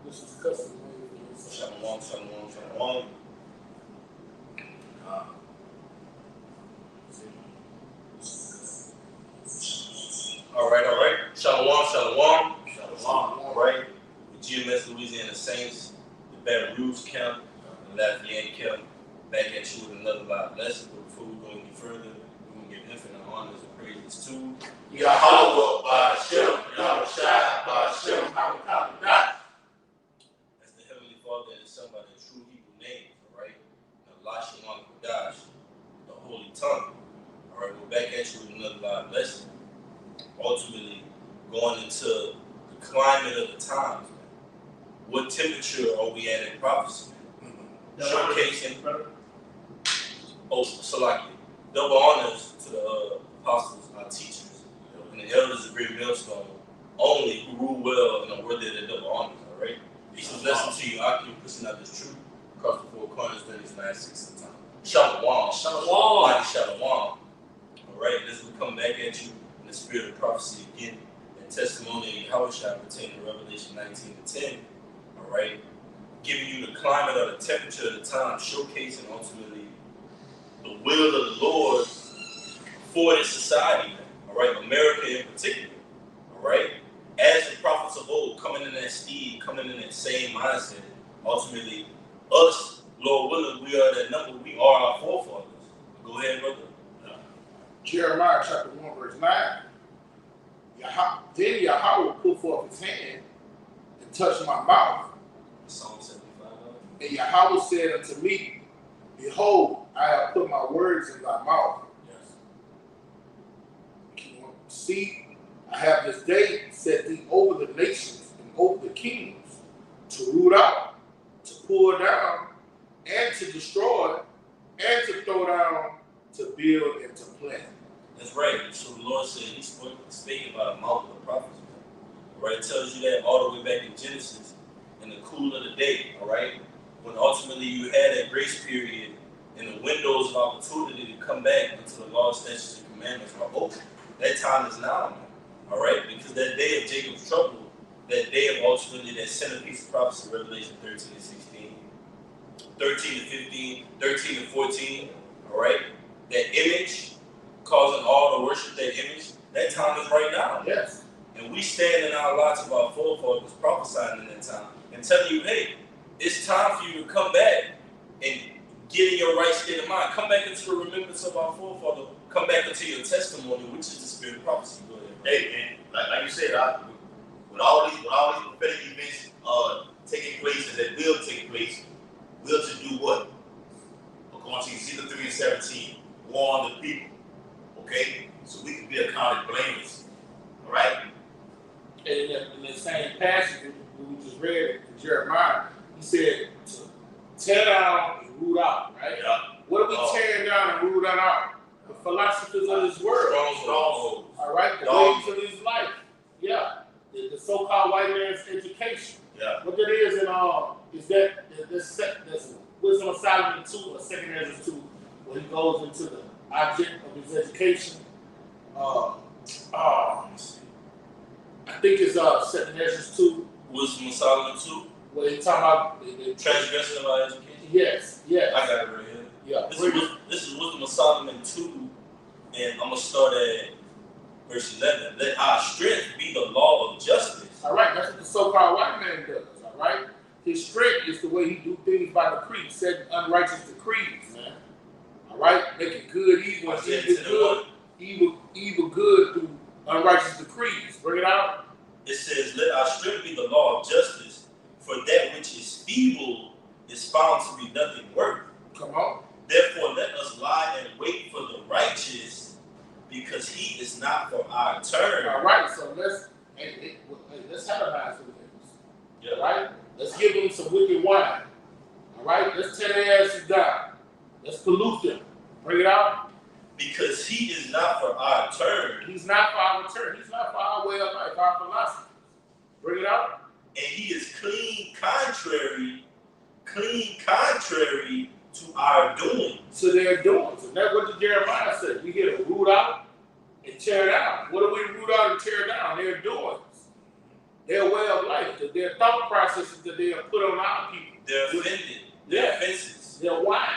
This is custom. Shalom, shalom, shalom. All right. Shalom, shalom. Shalom. All right. The GMS Louisiana Saints, the Baton Rouge camp, the Lafayette camp, back at you with another live lesson. But before we go any further, we're going to give infinite honors and praises to Yahweh by Hashem, Yahweh by Hashem, Yahweh. That's the Heavenly Father and the Son by their true Hebrew names, all right? And Allah Shalom Kodash, the Holy Tongue. All right, we're back at you with another live lesson. Ultimately, going into the climate of the times, man. What temperature are we at in prophecy? Showcasing, Salaki. Double honors to the apostles, our teachers, and the elders of Great Millstone, only who rule well and are worthy of their double honors, all right? Peace and blessing to you, Akim, pushing out this truth across the four corners during these last 6 of time. Shalom. Shalom. Mighty shalom. All right, as we come back at you in the spirit of prophecy again, and testimony of Yahweh pertaining to Revelation 19:10. All right, giving you the climate or the temperature of the time, showcasing ultimately the will of the Lord for this society, all right, America in particular, all right, as the prophets of old, coming in that steed, coming in that same mindset, ultimately, us, Lord willing, we are that number, we are our forefathers. Go ahead, brother. Jeremiah chapter 1, verse 9. Then Yahweh put forth his hand and touched my mouth. Psalm 75. And Yahweh said unto me, Behold, I have put my words in thy mouth. Yes. See, I have this day set thee over the nations and over the kingdoms, to root out, to pull down, and to destroy, and to throw down, to build and to plant. That's right. So the Lord said He spake about the mouth of the prophets. All right, it tells you that all the way back in Genesis, in the cool of the day. All right, when ultimately you had that grace period and the windows of opportunity to come back until the law, statutes, and commandments are open. That time is now. All right, because that day of Jacob's trouble, that day of ultimately that centerpiece of prophecy, Revelation 13 and 16, 13 and 15, 13 and 14. All right, that image, causing all to worship that image, that time is right now. Yes. And we stand in our lots of our forefathers prophesying in that time and telling you, hey, it's time for you to come back and get in your right state of mind. Come back into the remembrance of our forefather. Come back into your testimony, which is the spirit of prophecy. Go ahead. Hey, and like you said, with all these prophetic events taking place and that will take place, will to do what? According to Ezekiel 3 and 17, warn the people. Okay? So we can be accounted blameless. All right? And in the same passage we just read in Jeremiah, he said to tear down and root out, right? Yeah. What are we tearing down and rooting out? The philosophers of this world. Strongholds. All right? The ways of this life. Yeah. The so-called white man's education. Yeah. What that is that's Wisdom of Solomon 2 or 2 Ezra 2, where he goes into the object of his education. I think it's 2 Ezra 2. Wisdom of Solomon 2. Where he talking about the Transgression of our education. Yes. I got it right here. Yeah. This is Wisdom of Solomon 2, and I'm going to start at verse 11. Let our strength be the law of justice. All right, that's what the so-called white man does, all right? His strength is the way he do things by decree, setting unrighteous decrees, man. All right? Making good evil and evil good through unrighteous decrees. Bring it out. It says, let our strength be the law of justice, for that which is feeble is found to be nothing worth. Come on. Therefore, let us lie and wait for the righteous, because he is not for our turn. All right, so let's harmonize with this. Yeah. All right? Let's give them some wicked wine. All right? Let's tear their asses down. Let's pollute them. Bring it out. Because he is not for our turn. He's not for our turn. He's not for our way of life, our philosophy. Bring it out. And he is clean contrary to our doing. To their doings. And that's what the Jeremiah said. We here to root out and tear down. What do we root out and tear down? Their doings. Their way of life. right. Their thought processes that they have put on our people. They're offended. They're offenses. They're why.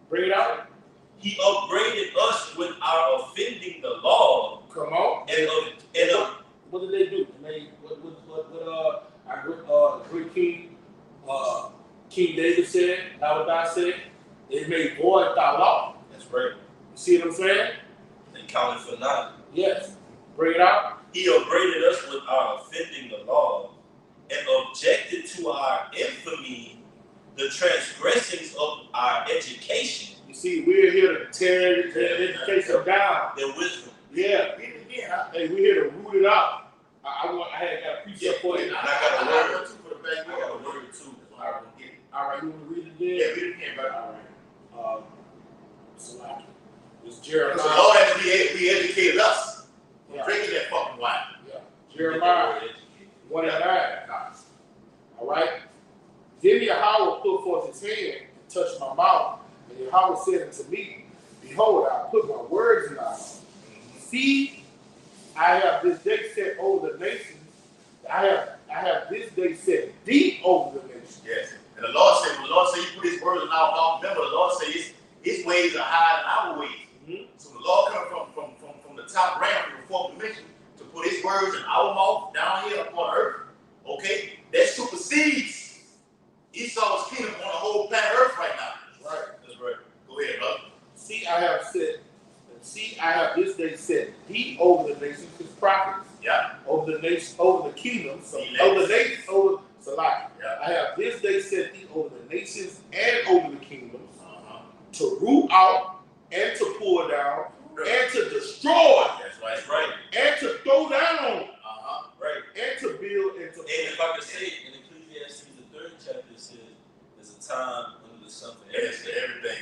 Bring it out. He upbraided us with our offending the law. Come on. What did they do? Our great King, King David said, David said, they made void thy law. That's right. You see what I'm saying? They counted for nothing. Yes. Bring it out. He upbraided us with our offending the law and objected to our infamy, the transgressings of our education. You see, we're here to tear education down. Their wisdom. Yeah. Hey, we're here to root it out. I had got a precept for you. I got a word too for the back. I got a word too. All right, you want to read it again? Yeah, read it again, brother. All right. Salaki. It's Jeremiah. The Lord has re-educated us. Yeah. Drinking that fucking wine. Yeah. Jeremiah 1:9. All right. Then Yahweh put forth his hand and touched my mouth, and Yahweh said unto me, Behold, I put my words in thy mouth. See, I have this day set over the nations. I have this day set deep over the nations. Yes. And the Lord said, when the Lord said he put his words in our mouth, remember the Lord said his ways are higher than our ways. Mm-hmm. So the Lord come from the top realm, from the fourth dimension, to put his words in our mouth down here upon earth. Okay? That supersedes Esau's kingdom on the whole planet earth right now. Right. That's right. Go ahead, brother. See, I have this day set deep over the nations, his prophets. Yeah. Over the nations, over the kingdoms, over the nations, over Salaki. Yeah. I have this day set deep over the nations and over the kingdoms, to root out and to pull down and to destroy. That's right. That's right. And to throw down. Right. And to build and to. And if I could say, in Ecclesiastes, the 3rd chapter, it says there's a time under the sun for everything.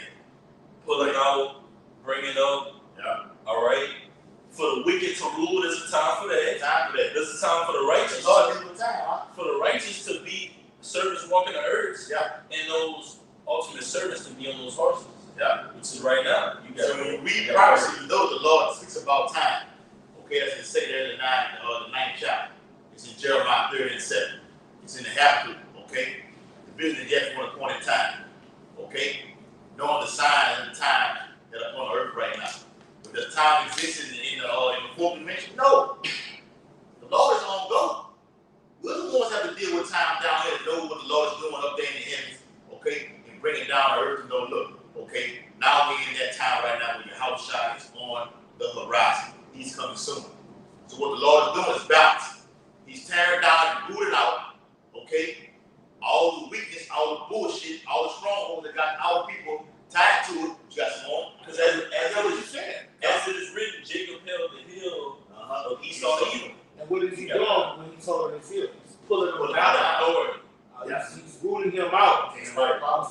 Pulling out, bringing up. Yeah. All right. For the wicked to rule, there's a time for that. There's a time for the righteous. For the righteous to be servants walking the earth. Yeah. And those ultimate servants to be on those horses. Yeah. Which is right now. So when you read prophecy, you know the Lord speaks about time. Okay, that's in the 9th chapter. It's in Jeremiah 30:7. It's in the Habakkuk. Okay, the business yet for an appointed time. Okay, knowing the signs and the times that are upon the earth right now. But the time exists in the fourth dimension. No, the Lord is on go. We're the ones that have to deal with time down here to know what the Lord is doing up there in the heavens. Okay, and bring it down to earth and go look. Okay, now we're in that time right now when your house shot is on the horizon. He's coming soon. So what the Lord is doing is balance. He's tearing down and rooting out, okay, all the weakness, all the bullshit, all the strongholds that got our people tied to it. You got some more? Because as you said, as it is written, Jacob held the hill of Esau Edom. And what is he doing when he's holding his hill? He's pulling him down. He's rooting him out. He's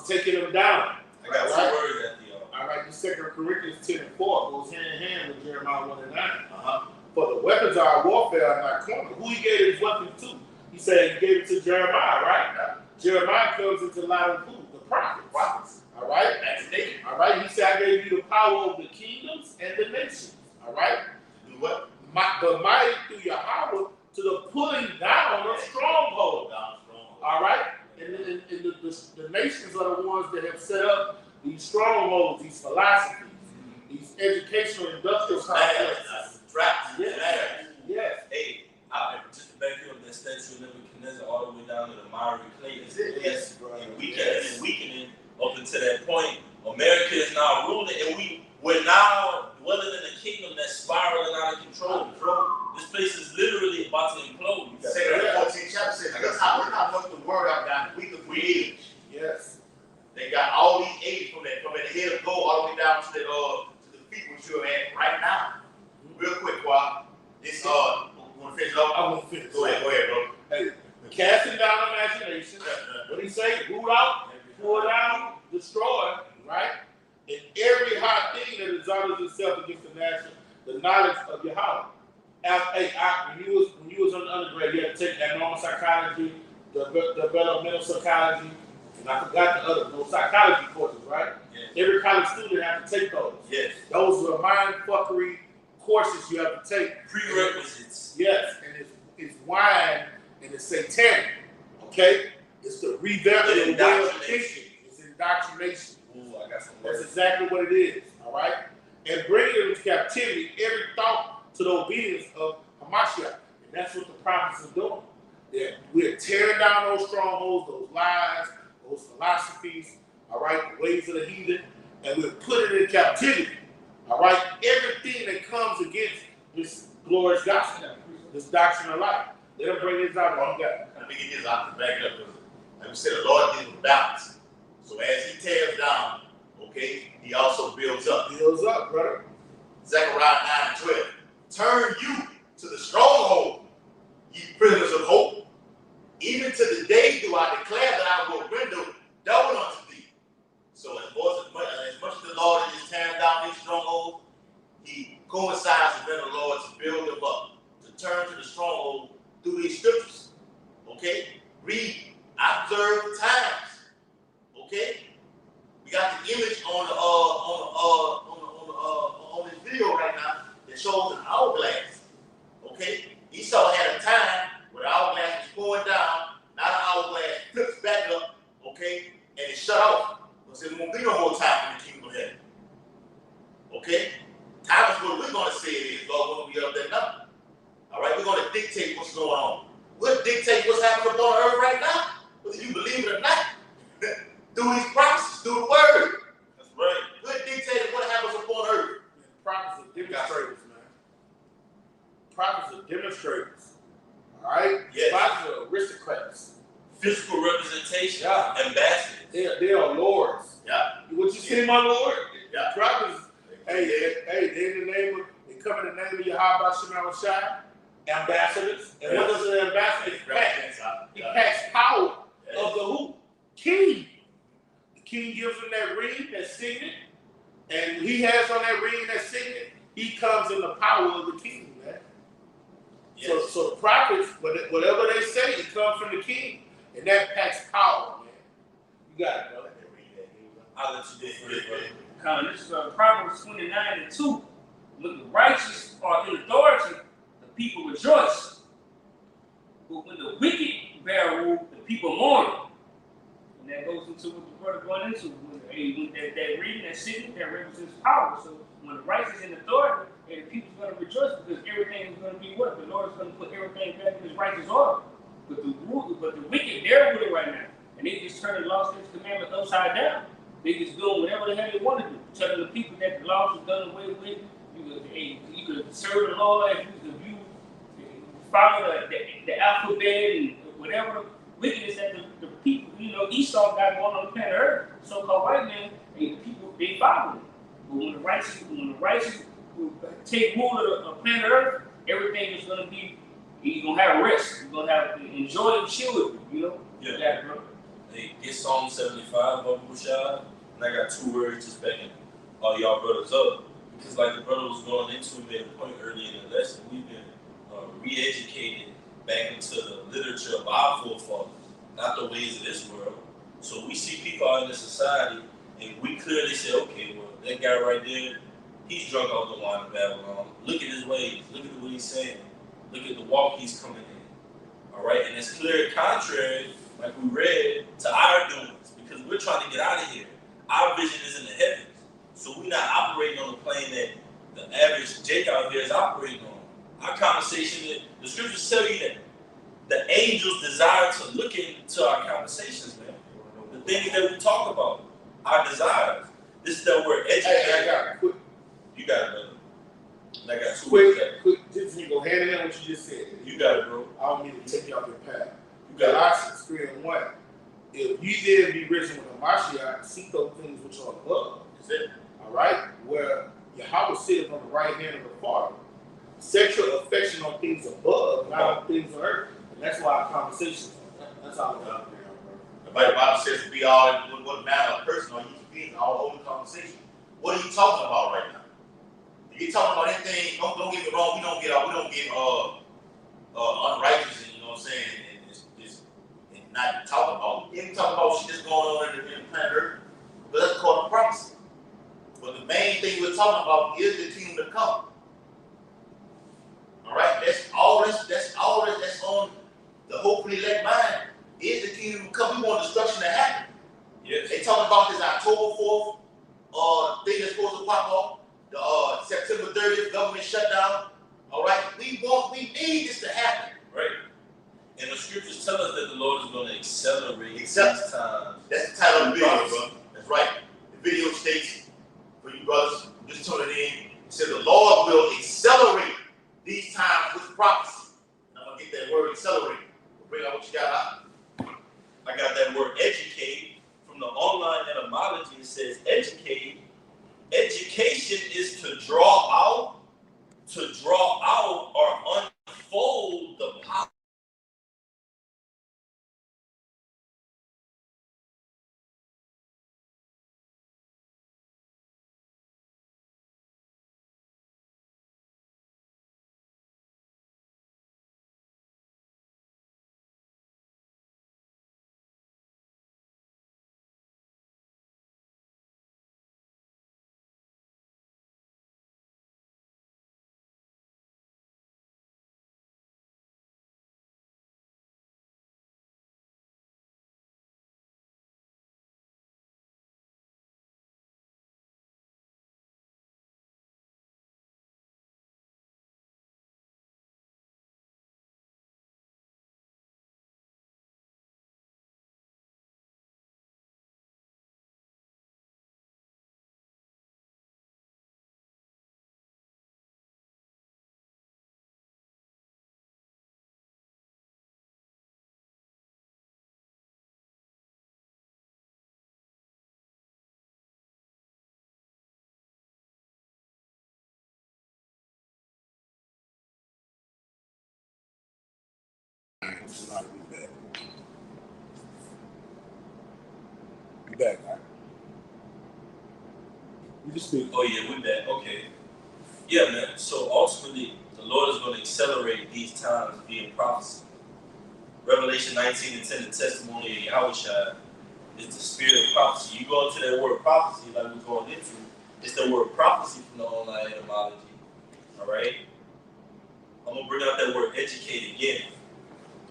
taking him down. I got two words at the all right, the 2 Corinthians 10:4 goes hand in hand with Jeremiah 1:9. For the weapons of our warfare are not carnal. Who he gave his weapons to? He said he gave it to Jeremiah, right? Jeremiah comes into line with who? The prophets. All right? All right, he said, I gave you the power of the kingdoms and the nations. All right? Do what? But mighty through Yahweh to the pulling down of strongholds. All right? And the nations are the ones that have set up these strongholds, these philosophies, these educational industrial complexes. Yes. Hey, just to back you up, that statue of Nebuchadnezzar all the way down to the miry clay. Yes, bro. And weakening up until that point. America is now ruling, and we're now dwelling in a kingdom that's spiraling out of control. This place is literally about to implode. Second 14th chapter says, look how much the word I've gotten week of 3 age. Yes. They got all these ages from the head of gold all the way down to the feet which you're at right now. Real quick, Quad. This want to finish up? I want to finish. Go ahead, bro. Hey, casting down imagination. What do he say? Root out, pull down, destroy, right? And every high thing that exalts itself against the knowledge of Yahweh. When you was on the undergrad, you had to take abnormal psychology, developmental psychology, and I forgot those psychology courses, right? Yes. Every college student had to take those. Yes. Those were mind fuckery courses you have to take. Prerequisites. Yes, and it's wine and and it's satanic. Okay? It's the revamp of the way of thinking. It's indoctrination. Ooh, I got some That's words. exactly what it is. All right? And bringing into captivity every thought to the obedience of Hamashiach. And that's what the prophets are doing. We're tearing down those strongholds, those lies, those philosophies, all right, the ways of the heathen, and we're putting it in captivity. All right? Everything that comes against this glorious gospel, this doctrine of life. Let them bring this out. Let me get this out to back it up. Like we said, the Lord gives with balance. So as he tears down, okay, he also builds up. Builds up, brother. Zechariah 9:12. Turn you to the stronghold, ye prisoners of hope. Even to the day do I declare that I will render double unto thee. So as much as the Lord is tearing down these strongholds, he coincides with the Lord to build them up, to turn to the stronghold through these scriptures. Okay? Read, observe the times. Okay? We got the image on this video right now that shows an hourglass. Okay? Esau had a time where the hourglass was going down, now the hourglass flips back up, okay, and it's shut off. Because there won't be no more time in the kingdom of heaven. Okay? Time is what we're going to say it is, Lord, when we up there now. All right? We're going to dictate what's going on. We'll dictate what's happening upon earth right now, whether you believe it or not. Through these promises, through the word. That's right. We'll dictate what happens upon earth. Prophets are demonstrators, man. Prophets are demonstrators. All right? Yes. Prophets are aristocrats. Physical representation, Yeah. ambassadors. They are lords. Yeah. What you say, my lord? Yeah. Prophets, they in the name of, they come in the name of Yahweh Shema Shai, ambassadors. And what does an ambassador pack? He packs power of the who? King. The king gives him that ring, that signet, and he has on that ring, that signet, he comes in the power of the king, man. Yes. So the prophets, whatever they say, it comes from the king. And that packs power, man. You got it, brother. I'll let you do it, brother. This is Proverbs 29:2. When the righteous are in authority, the people rejoice. But when the wicked bear rule, the people mourn. And that goes into what the brother going into. When that reading, that sitting, that represents power. So when the righteous is in authority, the people's going to rejoice because everything is going to be what? The Lord is going to put everything back in his righteous order. But the wicked, they're with it right now. And they just turn the laws and commandments upside down. They just doing whatever the hell they want to do. Telling the people that the laws are done away with. You could serve the Lord if you follow the alphabet and whatever the wickedness that the people, Esau got going on the planet Earth, so-called white man, and the people, they follow him. But when the righteous will take rule of the planet Earth, everything is going to be, you're going to have rest. You're going to have to enjoy and chill with it, Yeah. That, bro. Hey, get Psalm 75, Baba Bushad, and I got 2 words just backing all y'all brothers up. Because like the brother was going into, made a point earlier in the lesson, we've been re-educated back into the literature of our forefathers, not the ways of this world. So we see people out in the society, and we clearly say, okay, well, that guy right there, he's drunk off the wine of Babylon. Look at his ways. Look at what he's saying. Look at the walk he's coming in. All right? And it's clear contrary, like we read, to our doings, because we're trying to get out of here. Our vision is in the heavens. So we're not operating on the plane that the average Jake out there is operating on. Our conversation, the scriptures tell you that the angels desire to look into our conversations, man. The things that we talk about, our desires. This is that word educated. Hey, I got it. Quick. You got it, brother. And I got 2 Quick, words. just go hand in hand what you just said. You got it, bro. I don't need to take you off your path. You got it. Colossians 3:1. If ye then be risen with Hamashiach, seek those things which are above. That's it. All right? Where Yahweh sitteth on the right hand of the Father. Set your affection on things above, not on things on earth. And that's why our conversations, that's all I got. The Bible says to be all in what manner of person are you to be in our holy conversation. What are you talking about right now? If you're talking about anything, don't get me wrong, we don't get unrighteous and and not talk about. We talk about shit that's going on in the planet Earth. But that's called a prophecy. But the main thing we're talking about is the kingdom to come. All right, that's all that's on the hopefully elect mind is the kingdom to come. We want destruction to happen. Yes. They talking about this October 4th thing that's supposed to pop off, the September 30th government shutdown. All right, we need this to happen. Right. And the scriptures tell us that the Lord is going to accelerate these times. That's the title of the video, bro. That's right. The video states, for you brothers just tuning in, it says the Lord will accelerate these times with prophecy. I'm going to get that word accelerate. Bring out what you got out. I got that word educate. From the online etymology, it says educate. Education is to draw out or unfold the power. Be back, all right? You just speak. Oh yeah, we're back. Okay. Yeah, man. So ultimately, the Lord is going to accelerate these times via prophecy. Revelation 19:10, the testimony of Yahushua is the spirit of prophecy. You go into that word prophecy, like we're going into, it's the word prophecy from the online etymology. All right? I'm going to bring out that word educate again.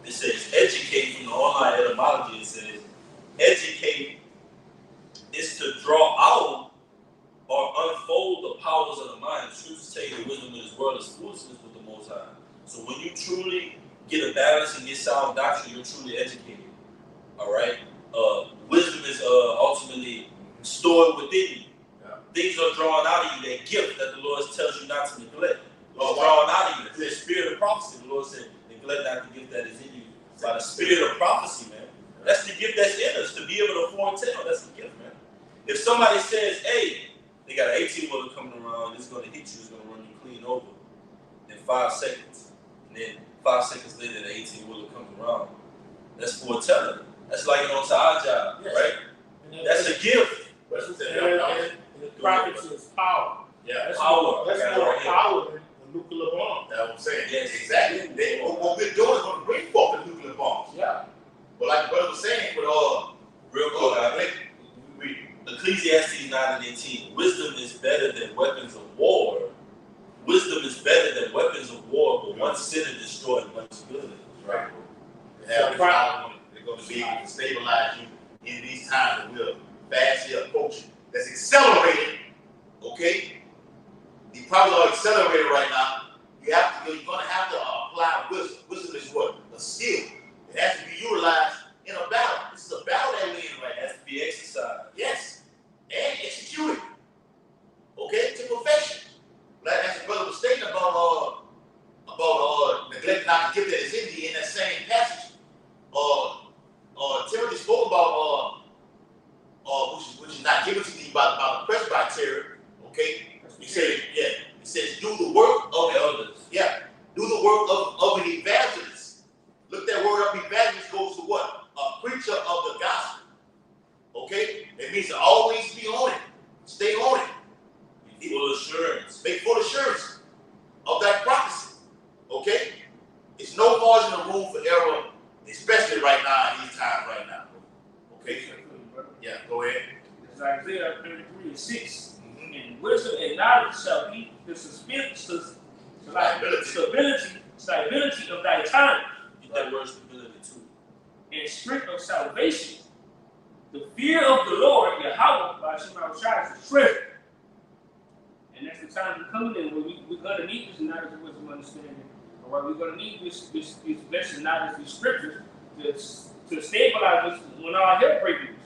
It says educate from the online etymology. It says educate is to draw out or unfold the powers of the mind. The scriptures tell you the wisdom of this world is foolishness with the Most High. So when you truly get a balance and get sound doctrine, you're truly educated. All right? Wisdom is ultimately stored within you. Yeah. Things are drawn out of you, that gift that the Lord tells you not to neglect. It's drawn out of you. The spirit of prophecy. The Lord said, neglect not the gift that is in you. By the spirit of prophecy, man. That's the gift that's in us, to be able to foretell. That's the gift, man. If somebody says, hey, they got an 18-wheeler coming around, it's going to hit you, it's going to run you clean over in 5 seconds. And then 5 seconds later, the 18-wheeler comes around. That's foretelling. That's like it on to our job, yes. Right? That's a gift. And the prophets is power. Yeah, that's power. That's more power than the nuclear bomb. That's what I'm saying. Yes, exactly. What we're doing is going to bring forth the nuclear bombs. Yeah. But like the brother was saying, with real quick, I think Ecclesiastes 9:18. Wisdom is better than weapons of war. Wisdom is better than weapons of war, but one sinner destroyed much good. Right. They're going to be able to stabilize you in these times that we're fastly approaching. That's accelerating. Okay? The problems are accelerated right now. You're going to have to apply wisdom. Wisdom is what? A skill. It has to be utilized in a battle. This is a battle that we're in right now. It has to be exercised. Yes. And executed. Okay? To perfection. Like as the brother was stating about neglecting not the gift that is in thee in that same passage. Timothy spoke about which is not given to thee by the presbytery. Okay? He says do the work of elders. Yeah. Do the work of an evangelist. Look, that word up, evangelist goes to what? A preacher of the gospel. Okay? It means to always be on it. Stay on it. Make full assurance. Make full assurance of that prophecy. Okay? It's no margin of room for error, especially right now in these times right now. Okay? Yeah, go ahead. It's Isaiah 33:6. And wisdom and knowledge shall be the stability of thy time. Get that word stability. and strength of salvation. The fear of the Lord, Yahweh, by Shema Shai, is strength. And that's the time we're coming in where we're going to need this knowledge of wisdom and understanding. All right, we're going to need this blessed knowledge, these scriptures, to stabilize us when our hell breaks loose.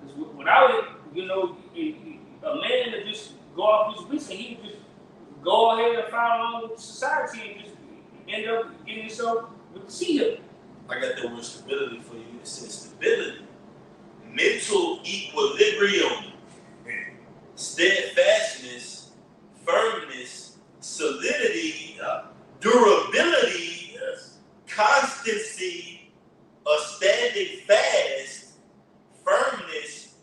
Because without it, you know, a man that just go off his wits and he just go ahead and follow along with society and just end up getting himself with the sea. I got the word stability for you. It says stability, mental equilibrium, steadfastness, firmness, solidity, durability, constancy, a standing fast, firmness,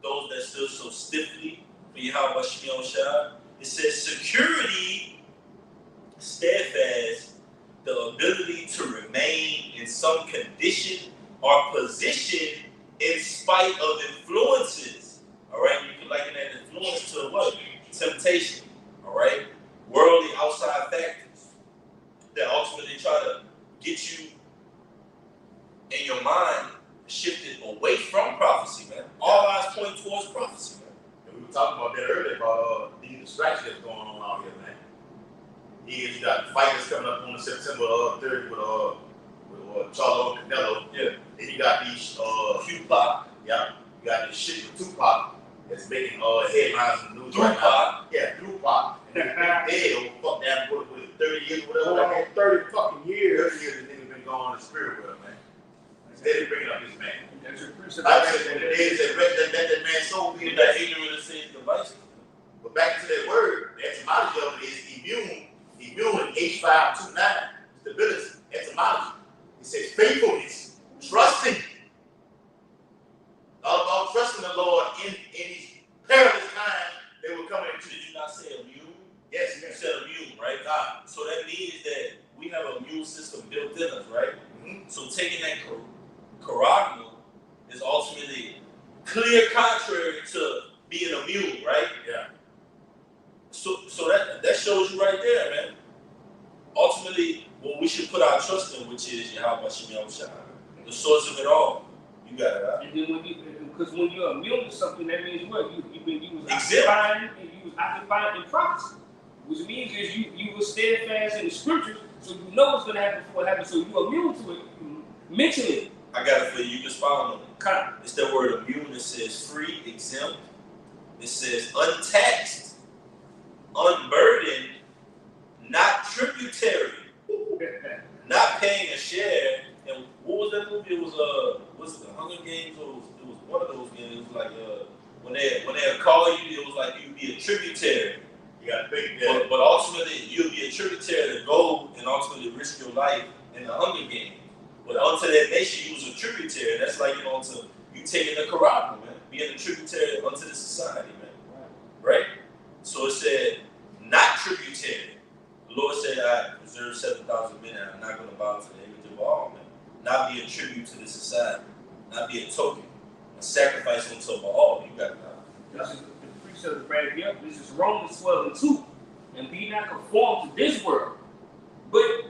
those that stood so stiffly for Yahweh Shemiel Shai. It says security, steadfast, the ability to remain in some condition or position in spite of influences. All right, you can liken that influence to what? Temptation. All right, worldly outside factors that ultimately try to get you in your mind shifted away from prophecy, man. All eyes point towards prophecy, man. And we were talking about that earlier about these distractions that's going on out here, man. You got fighters coming up on September 3rd with Charlo and Canelo. Yeah. Then you got these Q-Pop. Yeah. You got this shit with Tupac that's making headlines in the news right now. Yeah, Tupac. And dead over fuck that with 30 years or whatever. Going on 30 fucking years. 30 years the nigga been gone in the spirit world, man. Instead of bringing up this man. That's your precept. I said when the days that that man sold me You're not ignorant of Satan's devices. But back to that word, the etymology of it is immune, H529, stability, etymology. It says faithfulness, trusting. All about trusting the Lord in these perilous times they were coming into. Did you not say immune? Yes, You said immune, right? God. So that means that we have an immune system built in us, right? Mm-hmm. So taking that charagma is ultimately clear contrary to being immune, right? Yeah. So that shows you right there, man. Ultimately, what we should put our trust in, which is Yahweh Shemiel Shai, the source of it all. You got it, right? And then because when you're immune to something, that means what? You was occupying in prophecy, which means is you were steadfast in the scriptures, so you know what's going to happen before it happens, so you're immune to it mentally. I got it for you. You can expound on it. Kind of. It's that word immune. It says free, exempt. It says untaxed, unburdened, not tributary, not paying a share. And what was that movie? It was it the Hunger Games, or it was one of those games. It was like when they call you, it was like you'd be a tributary. you got to think that. But ultimately, you'll be a tributary to go and ultimately risk your life in the Hunger Games. But unto that nation, you was a tributary. That's like to you taking the charagma, man, being a tributary unto the society, man. Right? So it said, not tributary. The Lord said, I preserve 7,000 men, and I'm not going to bow to the image of all, man. Not be a tribute to the society, not be a token, a sacrifice unto all. You got that. This is the precept of right here. This is Romans 12:2. And be not conformed to this world, but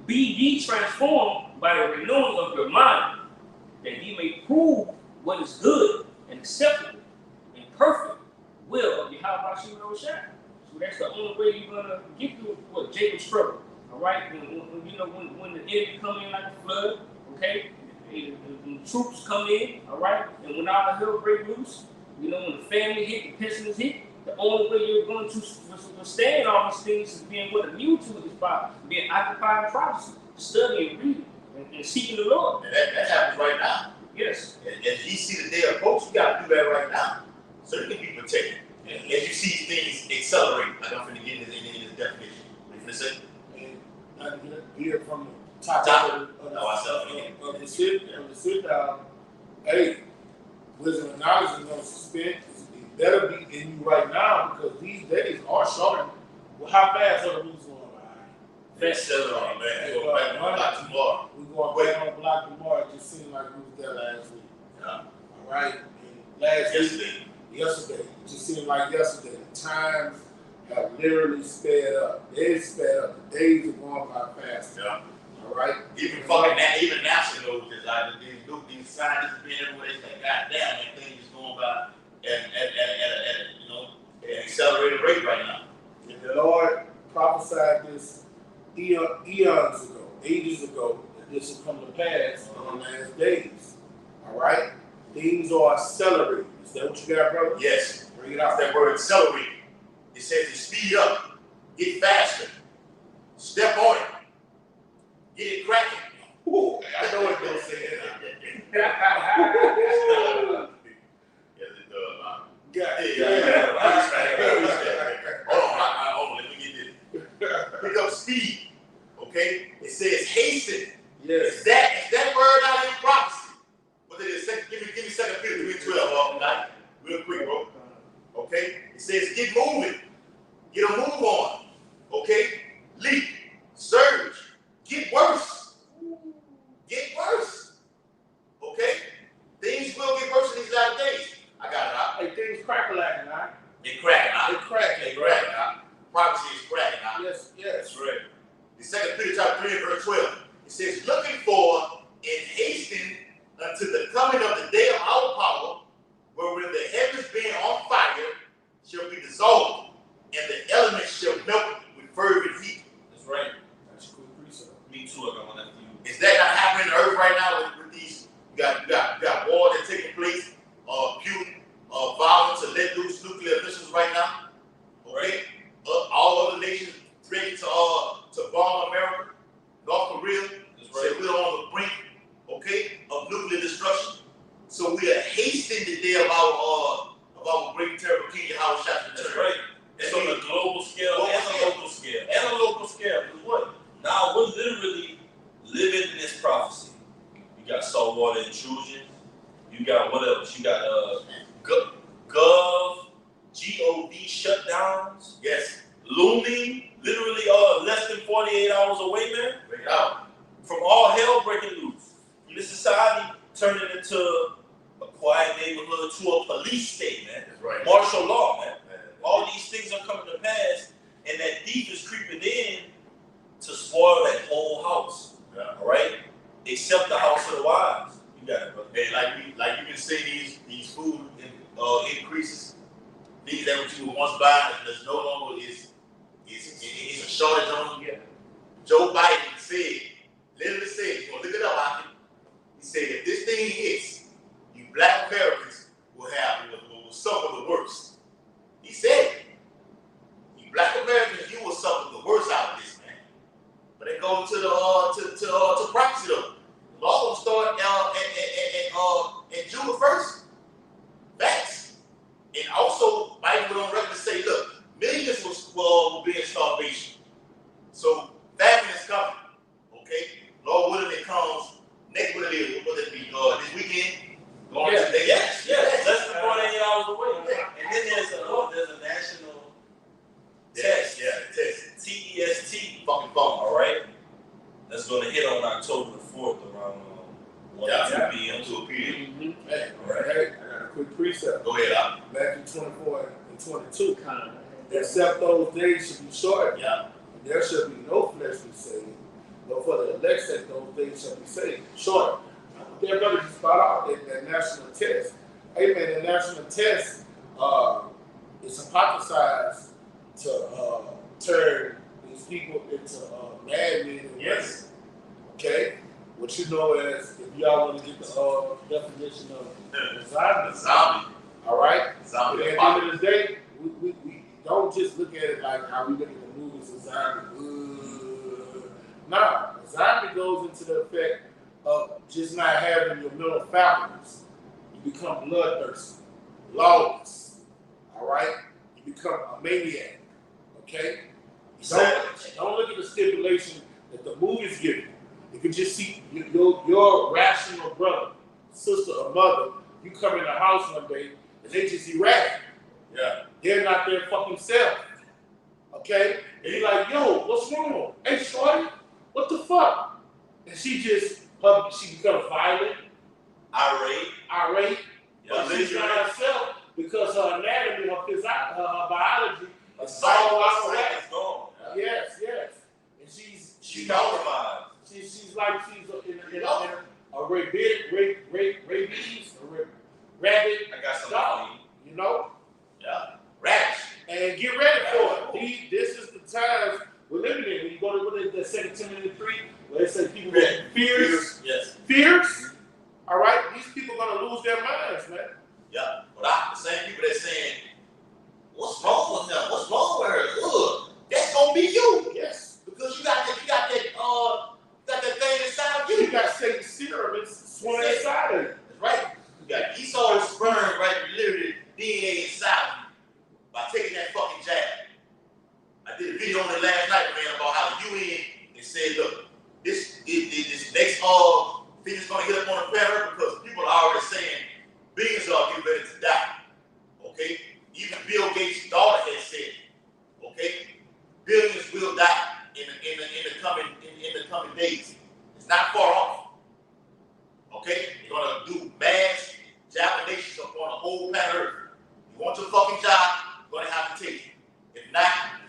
be ye transformed by the renewing of your mind, that ye may prove what is good and acceptable and perfect will of Yahweh Shemiel Shai. So that's the only way you're gonna get through what Jacob's trouble. All right, when the enemy come in like a flood, okay, and the troops come in, all right, and when all the hell break loose, when the family hit, the pestilence hit, the only way you're going to withstand all these things is being immune to it is by being occupied in prophecy, studying, reading, and seeking the Lord. And that happens right now. Yes. And you see the day approach, you got to do that right now, so you can be protected. And as you see things accelerate, like I'm going to get into this definition. What you going to say? And I hear from the top of the sit down. Hey, wisdom and knowledge is no suspense. It better be in you right now, because these days are short. Well, how fast are the moves going? Fast accelerating, man. Go back on block tomorrow. We going back on block tomorrow. It just seemed like we was there last week. Yeah. All right. And yesterday. It just seemed like yesterday. The times have literally sped up. They sped up. The days are going by fast. Yeah. All right. Even NASA knows this. I eons ago, ages ago, that this will come to pass on the last days. All right? Things are accelerating. Is that what you got, brother? Yes. Bring it out. That word accelerate. It says to speed up, get faster, step on it, get it cracking. Ooh, I know what they're saying. Yes, it does, man. Yeah. Hold on, let me get this. Pick up speed, okay? It says hasten. Yes. Is that word out in prophecy? What it is? Give me 2 Peter 3:12, real quick, bro. Okay? It says get moving, get a move on, okay? Leap, surge, get worse. Get worse. Okay? Things will get worse in these latter days. I got it out. Hey, things crack-a-lacking, huh? They cracking out. They cracking. They cracking out. Prophecy is cracking out. Yes, That's yes. right. The 2 Peter chapter 3 and verse 12. It says, looking for and hastening unto the coming of the day of our power, wherein the heavens being on fire shall be dissolved, and the elements shall melt with fervent heat. That's right. That's a cool precept. Me too, I got one after you. Is that not happening on earth right now with these? You got war that's taking place, Putin, violence, and let loose nuclear missiles right now. Okay? All other nations ready to bomb America. North Korea said we're on the brink, okay, of nuclear destruction. So we are hastening the day of our great terrible King Yahweh Shah. That's right. It's on a global scale and a local scale. And a local scale. Because what? Now we're literally living in this prophecy. You got saltwater intrusion. You got what else? You got GOV shutdowns. Yes. Looming. Literally less than 48 hours away, man. Bring it out. From all hell breaking loose. From this society turning into a quiet neighborhood to a police state, man. That's right. Martial law, man. All these things are coming to pass, and that thief is creeping in to spoil that whole house. Yeah. All right? Except the house of the wise. You got it, brother. Hey, like you can say these food increases, things that what you were once buying, there's no longer is a shortage on them. Joe Biden literally said, you gonna look it up, I can. He said, if this thing hits, you black Americans will suffer the worst. He said, you black Americans, you will suffer the worst out of this, man. But it goes to the prophecy though. The law will start in June 1st. Facts. And also, Biden went on record to say, look, millions will be in starvation. So famine is coming. Okay? Lord willing, it comes next what it be this weekend? Going to next Yes. Less than 48 hours away. And then there's a national test. Yeah, test. TEST. Fucking phone. All right? That's going to hit on October the 4th around 1 or 2 p.m. Mm-hmm. Hey, All right. hey, I got a quick precept. Go ahead, Al. Matthew 24 and 22. Except those days should be short. Yeah. There shall be no flesh be saved, but for the elect sake, those days shall be saved. Short. Their brother just brought out that national test. Amen. The national test is hypothesized to turn these people into madmen and women. Okay? What you know is, if y'all want to get the definition of zombie. All right? Zombie. At the end of the day, we don't just look at it like how we look at the movies of zombie. No, zombie goes into the effect of just not having your mental faculties. You become bloodthirsty, lawless. All right? You become a maniac. Okay? Don't look at the stipulation that the movies give you. You can just see your rational brother, sister, or mother. You come in the house one day and they just erratic. Yeah. They're not their fucking self. Okay? And you're like, yo, what's wrong? Hey, shorty, what the fuck? And she becomes violent, irate, but she's not herself because her anatomy, her biology is all out of whack. Yes. And she's compromised. She's like she's in a rabbit. I got something dog, for you. you know? Yeah. Radish. And get ready for it. This is the times we're living in. When you go to the 2 Timothy 3, where it says people get fears. Yes. Fears. All right, these people are gonna lose their minds, man. Yeah, but the same people that's saying, "What's wrong with them? What's wrong with her? Ugh, that's gonna be you." Yes, because you got that thing inside of you. You got Satan's serum. It's swimming inside of you. That's right. You got Esau's sperm, right? Literally DNA inside of you by taking that fucking jab. I did a video on it last night, man, about how the UN and said, look, this next thing is gonna hit up on the planet because people are already saying billions are getting ready to die. Okay? Even Bill Gates' daughter has said, okay, billions will die in the coming days. It's not far off. Okay? They're gonna do mass examinations upon the whole planet Earth. You want your fucking job, you're gonna have to take it. If not,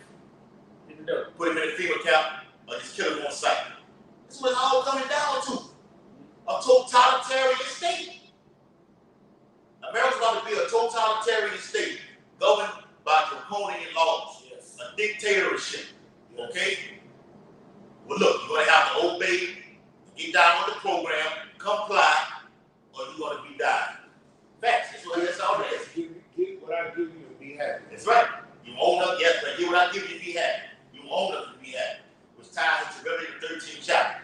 put him in a FEMA camp or just kill him on site. This is what it's all coming down to. A totalitarian state. America's about to be a totalitarian state governed by draconian laws. Yes. A dictatorship. Okay? Well, look, you're going to have to obey, get down with the program, comply, or you're going to be dying. Facts. That's all it is. Get what I give you and be happy. That's right. You own up, yes, but get what I give you and be happy. You own up and be happy. Which ties into Revelation 13th chapter.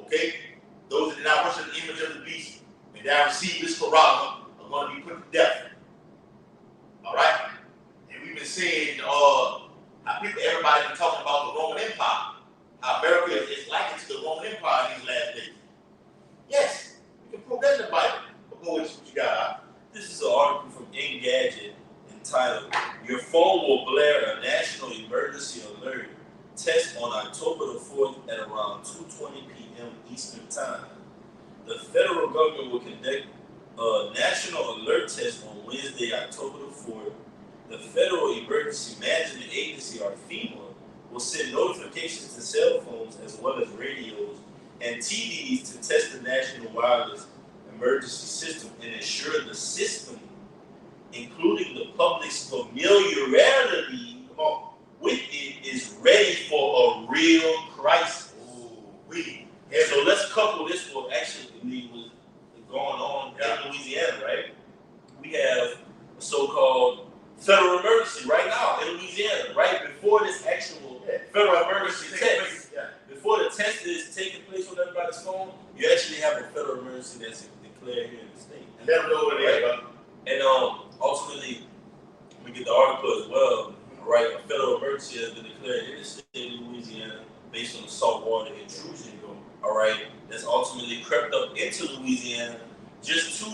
Okay? Those that did not worship the image of the beast and that receive this Quran are going to be put to death. All right? And we've been seeing how everybody's been talking about the Roman Empire. How America is likened to the Roman Empire in these last days. Yes, we can prove that in the Bible. But go with what you got. This is an article from Engadget entitled, "Your phone will blare a national emergency alert test on October the 4th at around 2:20 p.m. Eastern Time. The federal government will conduct a national alert test on Wednesday, October the 4th. The Federal Emergency Management Agency, or FEMA, will send notifications to cell phones as well as radios and TVs to test the National Wireless Emergency System and ensure the system, including the public's familiarity with it, is ready for a real crisis." So let's couple this with actually what's going on in Louisiana, right? We have a so-called federal emergency right now in Louisiana, right before this actual federal emergency test. Before the test is taking place on everybody's phone, you actually have a federal emergency that's declared here in the state. And let them know what it is, bro. And ultimately, we get the article as well, right? A federal emergency has been declared in the state of Louisiana based on the saltwater intrusion, all right, that's ultimately crept up into Louisiana just a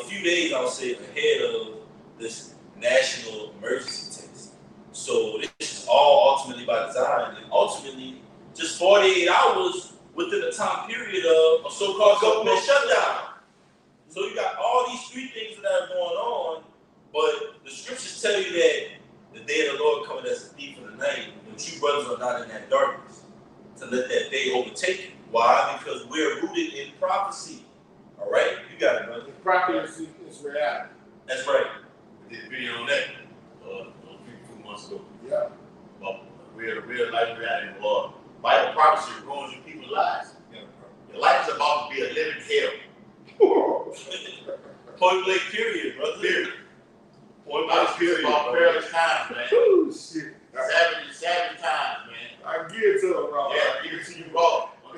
few days, I would say, ahead of this national emergency test. So this is all ultimately by design, and ultimately just 48 hours within the time period of a so-called government shutdown. So you got all these three things that are going on, but the scriptures tell you that the day of the Lord cometh as a thief in the night, and you brothers are not in that darkness to let that day overtake you. Why? Because we're rooted in prophecy. All right? You got it, brother. The prophecy is reality. That's right. We did a video on that a few months ago. Yeah. Well, real life reality. Bible prophecy ruins your people's lives. Yeah. Your life is about to be a living hell. Point blank period, brother. Period. Point blank period. About perilous times, man. Oh, shit. Savage times, man. I give it to him, Rob. Yeah, give it to you raw. I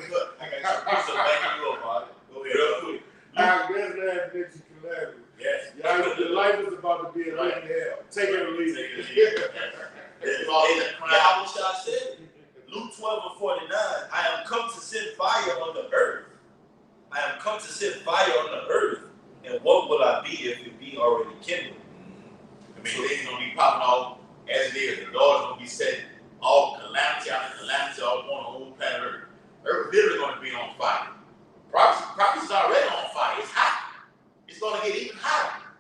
got you some backing you up, Bobby. Go ahead, real quick. I'm glad that you can laugh. Yes. Your life is about to be a living hell. Take it or leave it. Yahweh said, Luke 12:49, I am come to send fire on the earth. I am come to send fire on the earth. And what will I be if it be already kindled? I mean, things going to be popping off as it is. The Lord's going to be setting all calamity after calamity all upon the whole planet Earth. Earth literally going to be on fire. Prophecy's already on fire. It's hot. It's going to get even hotter.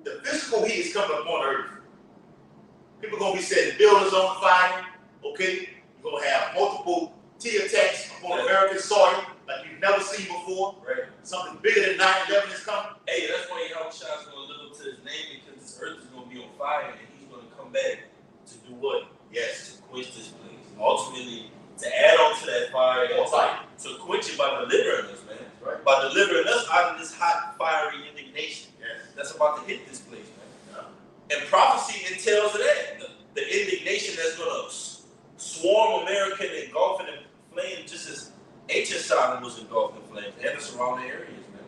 The physical heat is coming upon Earth. People are going to be setting buildings on fire. Okay? You're going to have multiple T attacks upon American soil like you've never seen before. Right. Something bigger than 9/11 is coming. Hey, that's why Yahweh is going to live up to his name, because this earth is going to be on fire and he's going to come back to do what? Yes. To quench this place. ultimately to add on to that fire and to quench it by delivering us, man. Right. By delivering us out of this hot, fiery indignation that's about to hit this place, man. Yeah. And prophecy entails that. The indignation that's going to swarm America and engulf it in flames, just as ancient Sodom was engulfed in flames and the surrounding areas, man.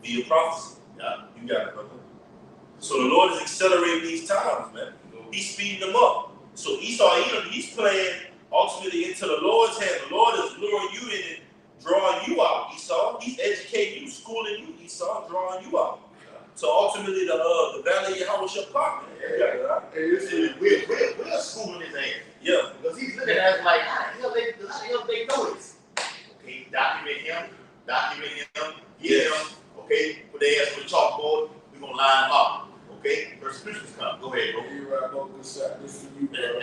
Via prophecy. Yeah, you got it, brother. So the Lord is accelerating these times, man. He's speeding them up. So Esau, he's playing ultimately into the Lord's hand. The Lord is luring you in and drawing you out, Esau. He's educating you, schooling you, Esau, drawing you out. So ultimately, the valley of Yahweh shall part, man. We're schooling his ass. Yeah. Because he's looking at us like, how the hell they know this? Okay, document him, get him, okay, put their ass on the chalkboard, we're going to line them up. Okay, persecution's come. Go ahead, bro. You're right, bro. Good shot. This is you, bro.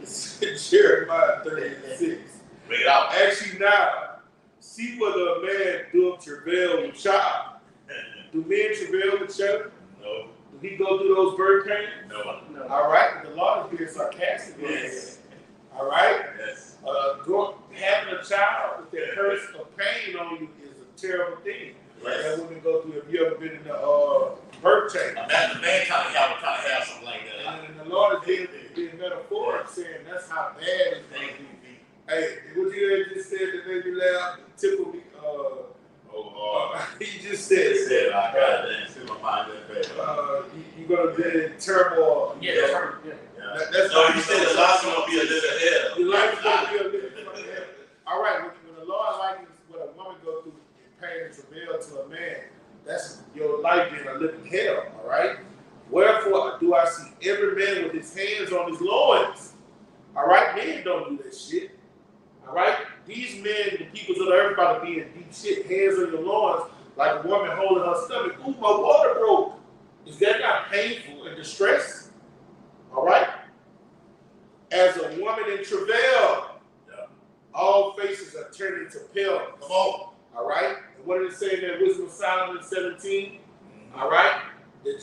It's Jeremiah 36. Bring it out. Actually, now, see whether a man doeth travail with child. Do men travail with children? No. Do he go through those birth pains? No. All right. The Lord is being sarcastic. Yes. All right. Yes. Having a child with that curse of pain on you is a terrible thing. Yes. That women go through. If you ever been in the birth chamber. Imagine a man trying to have something like that. And the Lord is being metaphoric, saying that's how bad it's going to be. Hey, what you just said that made me laugh, tickled me. He just said, I got that. See my mind that bad. You're going to be in turmoil. Yeah, that's right. Yeah. That's No, you said the life's going to be a little hell. Your life's going to be a little hell. All right, when the Lord likens what a woman goes through in pain and travail to a man, that's your life being a living hell, all right? Wherefore do I see every man with his hands on his loins? All right, men don't do that shit. All right, these men, the peoples of the earth, about to be in deep shit, hands on your loins, like a woman holding her stomach. Ooh, my water broke. Is that not painful and distress? All right? As a woman in travail, all faces are turned into pale. Come on. All right? And what did it say in that Wisdom of Solomon 17? All right? That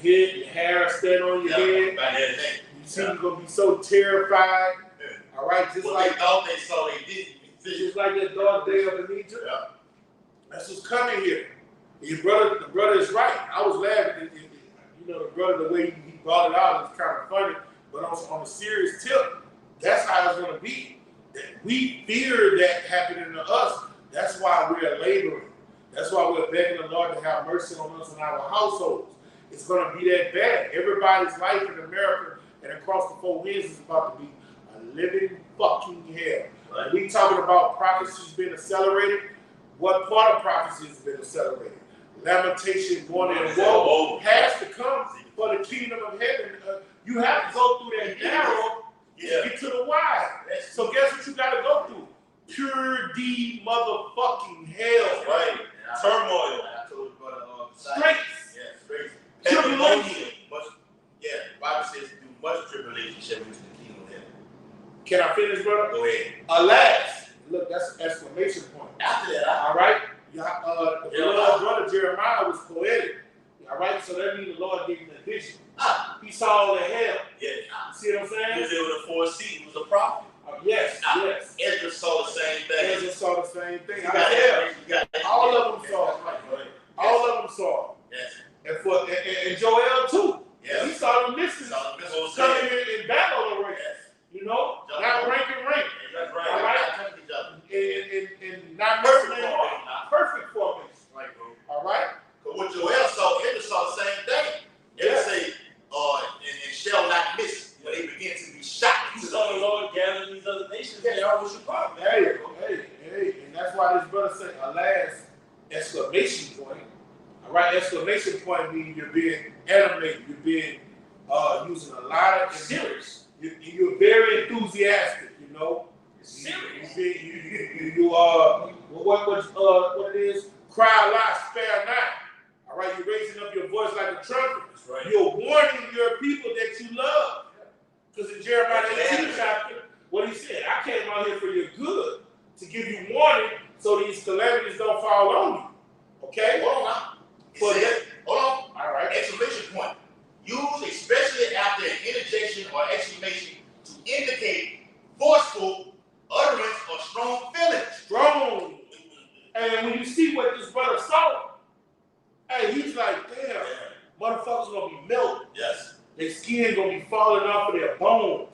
your hair stand on your head. You see, you're going to be so terrified. All right? Just like they thought they saw, they didn't. Just like that dark day of in Egypt. Yeah. That's what's coming here. The brother is right. I was laughing. You know, the brother, the way he brought it out is kind of funny. But on a serious tip, that's how it's going to be. That we fear that happening to us. That's why we're laboring. That's why we're begging the Lord to have mercy on us and our households. It's going to be that bad. Everybody's life in America and across the four winds is about to be a living fucking hell. Right. We talking about prophecies being accelerated. What part of prophecy has been accelerated? Lamentation, mourning, and woe has to come for the kingdom of heaven. You have to go through that narrow to get to the wide. So guess what you got to go through? Pure D motherfucking hell. Right. Turmoil. Straight. Yeah, straight. Tribulation. The Bible says do much tribulation shall into the kingdom of heaven. Can I finish, brother? Go ahead. Alas. Look, that's an exclamation point. After that, all right? The brother Jeremiah was poetic. All right? So that means the Lord gave him a vision. He saw the hell. Yeah. You see what I'm saying? He was able to foresee. He was a prophet. Yes, yes. Ezra saw the same thing. Ezra saw the same thing. All of them saw it. All of them saw it. Yes. And Joel too. Yes. He saw the missiles coming in battle already. Yes. You know? Not rank and rank. That's right. All right? And not perfect formation. Perfect formation. Right, bro. All right? But what Joel saw, Ezra saw the same thing. Ezra say, and shall not miss. When they begin to be shot. He saw the Lord gathering these other nations. They all was your prophet. Hey. And that's why this brother said, alas, exclamation point. All right, exclamation point means you're being animated. You're being using a lot of serious. You're very enthusiastic, you know. Serious. What it is? Cry loud, spare not. All right, you're raising up your voice like a trumpet. That's right. You're warning your people that you love. Because in Jeremiah 18 chapter, what he said, I came out here for your good, to give you warning so these calamities don't fall on you. Okay? Hold on. Hold on. All right. Exclamation point. Use especially after an interjection or exclamation to indicate forceful utterance or strong feelings. Strong. And when you see what this brother saw, hey, he's like, damn, motherfuckers gonna be melted. Yes. Their skin gonna be falling off of their bones.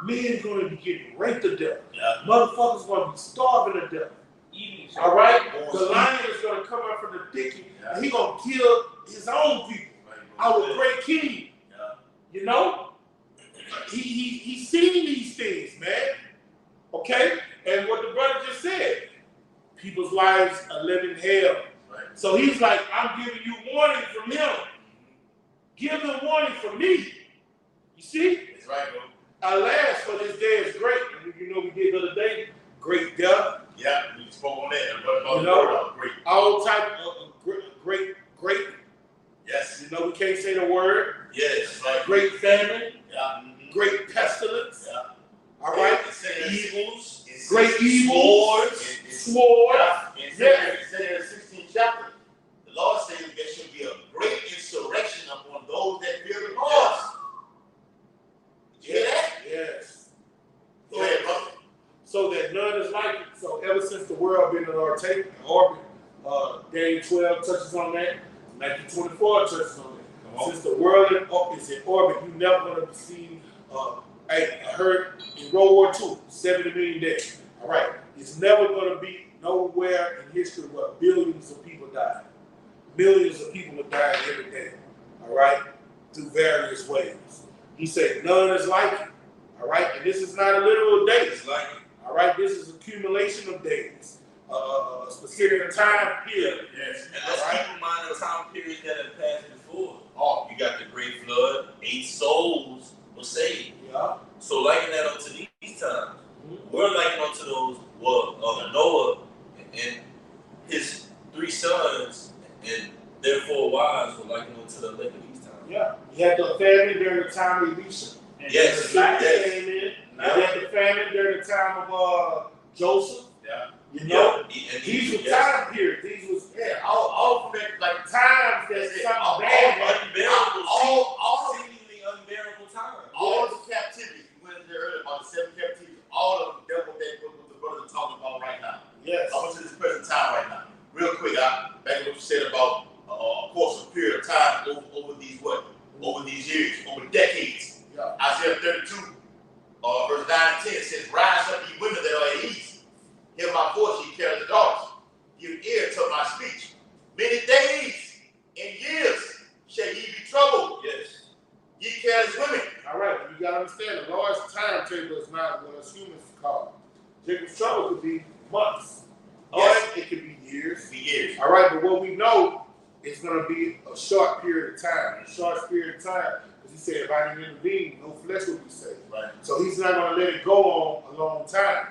Men gonna be getting raped to death. Yeah. Motherfuckers gonna be starving to death. All right? The lion is gonna come out from the thicket and he gonna kill his own people. Our great king. Yeah. You know? He's seen these things, man. Okay? And what the brother just said, people's lives are living hell. Right. So he's like, I'm giving you warning from him. Give them warning from me. You see? That's right, bro. Alas, for this day is great. And you know we did the other day, great death. Yeah, we spoke on that. You know, great. All type of great. Yes. You know, we can't say the word. Yes. Right. Great famine. Yeah. Great pestilence. Yeah. All right. Evils. Great evils. Swords. It said in the 16th chapter, the Lord said there should be a great insurrection upon those that fear the Lord. Did you hear that? Yes. Go ahead, brother. So that none is like it. So ever since the world been in orbit, Daniel 12 touches on that. 1924 touches on that. Since the world is in orbit, you never going to see. I heard in World War II, 70 million dead. All right, it's never going to be nowhere in history where billions of people died. Millions of people are dying every day. All right, through various ways. He said, none is like it. All right, and this is not a literal day. It's like it. All right, this is accumulation of days, a specific time period. Yes, and let's keep in mind the time period that had passed before. Oh, You got the Great Flood, 8 souls were saved. Yeah. So liken that unto these times. We're likened unto those, Noah and his 3 sons and their 4 wives were likened unto the lake of these times. Yeah. You had the famine during the time of Elisha. Yes. Came in. You had the famine during the time of Joseph. yeah. You know, Yeah. And these were yes. time periods. These was all from that, like, times that something bad happened. Seemingly unbearable times. all of the captivity, we went into earlier about the 7 captivities, all of them dealt with that what the brothers are talking about right now. Yes. I went to this present time right now. Real quick, back to what you said about of course a period of time over these years, over decades. Yeah. Isaiah 32, verse 9 and 10 says, rise up, ye women that are at ease. Hear my voice, ye careless daughters. Give ear to my speech. Many days and years shall ye be troubled. Yes. Ye careless women. All right, you got to understand the Lord's timetable is not what us humans call. Jacob's trouble could be months. Yes. Or it could be years. For years. All right, but what we know is going to be a short period of time. A short period of time. Because he said, if I didn't intervene, no flesh would be saved. Right. So he's not going to let it go on a long time.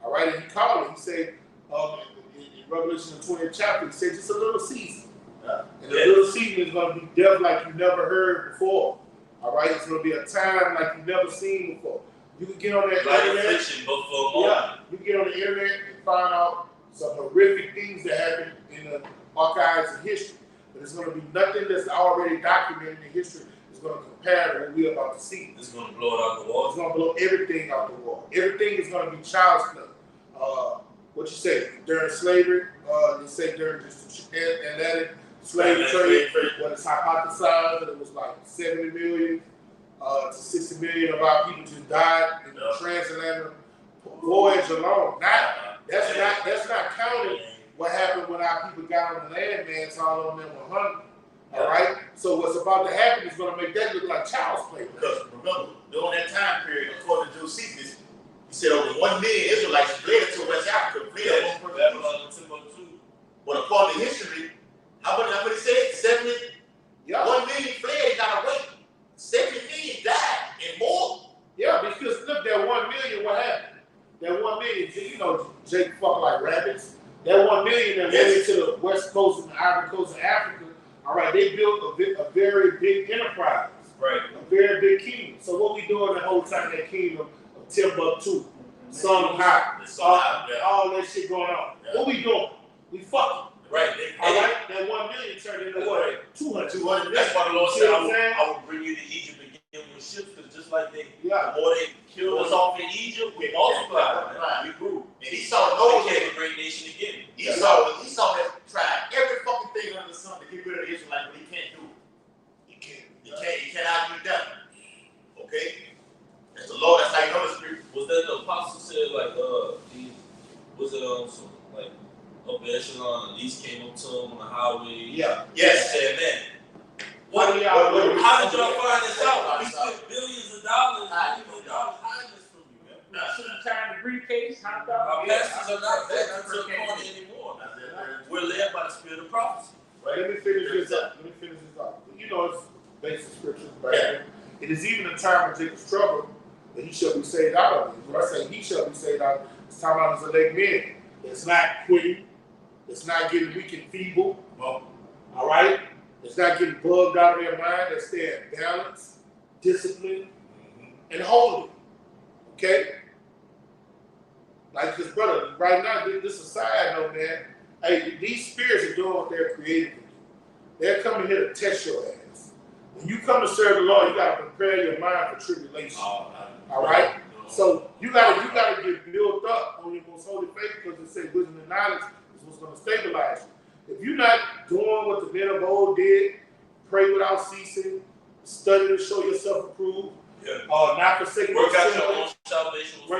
All right, and he called it. He said, in Revelation the 20th chapter, he said, just a little season. Yeah. And the little season is going to be death like you never heard before. All right, it's going to be a time like you've never seen before. You can get on that internet. Affliction, but for a moment. Yeah, you can get on the internet and find out some horrific things that happened in the archives of history. But it's going to be nothing that's already documented in history. It's going to compare to what we're about to see. It's going to blow it out the wall. It's going to blow everything out the wall. Everything is going to be child's play. What you say during slavery? They say during just Atlantic slave trade, when it's hypothesized that it was like 70 million to 60 million of our people just died in the transatlantic voyage alone. That's not counting what happened when our people got on the landmass, all of them were hungry. All right? So what's about to happen is going to make that look like child's play. Because remember, during that time period, according to Josephus, he said over 1 million Israelites fled to West Africa. But according to history, how many said? 70? Yeah. 1 million fled, got away. 70 million died and more. Yeah, because look, that 1 million, what happened? That 1 million, you know, Jake fuck like rabbits. That 1 million that went into the west coast and the Ivory Coast of Africa, all right, they built a very big enterprise. Right. A very big kingdom. So what we doing the whole time that kingdom of Timbuktu, Song High, all that shit going on. Yeah. What we doing? We fucking. Right. All right, that 1 million turned into what? 200. That's why the Lord said, I will bring you to Egypt and give them ships, because just like the more they killed us off in Egypt, we multiplied. We grew. And Esau knows became a great nation again. Esau has tried every fucking thing under the sun to get rid of the Israelites, but he can't do it. He cannot do that. Okay? That's the Lord, that's how you know the Spirit. Was that the apostle said, like, was it some, like, up echelon, and these came up to him on the highway? Yeah. Yes. Said, man, how did y'all find this out? We spent billions of dollars hiding this from you, man. Time the briefcase, our pastors are not back to the corner anymore. We're led by the spirit of prophecy. Right, let me finish this up. You know, it's basic scriptures, right? Yeah. It is even a time of Jacob's trouble that he shall be saved out of it. When I say he shall be saved out, it's talking about as a elect man. It's not quitting. It's not getting weak and feeble. All right? It's not getting bugged out of their mind. They're staying balanced, disciplined, and holy. Okay? Like this brother, right now, this is a side note, man. Hey, these spirits are doing what they're created to do. They're coming here to test your ass. When you come to serve the Lord, you got to prepare your mind for tribulation. All right? So you gotta get built up on your most holy faith, because it says wisdom and knowledge is what's going to stabilize you. If you're not doing what the men of old did, pray without ceasing, study to show yourself approved, not forsaking work out your own salvation with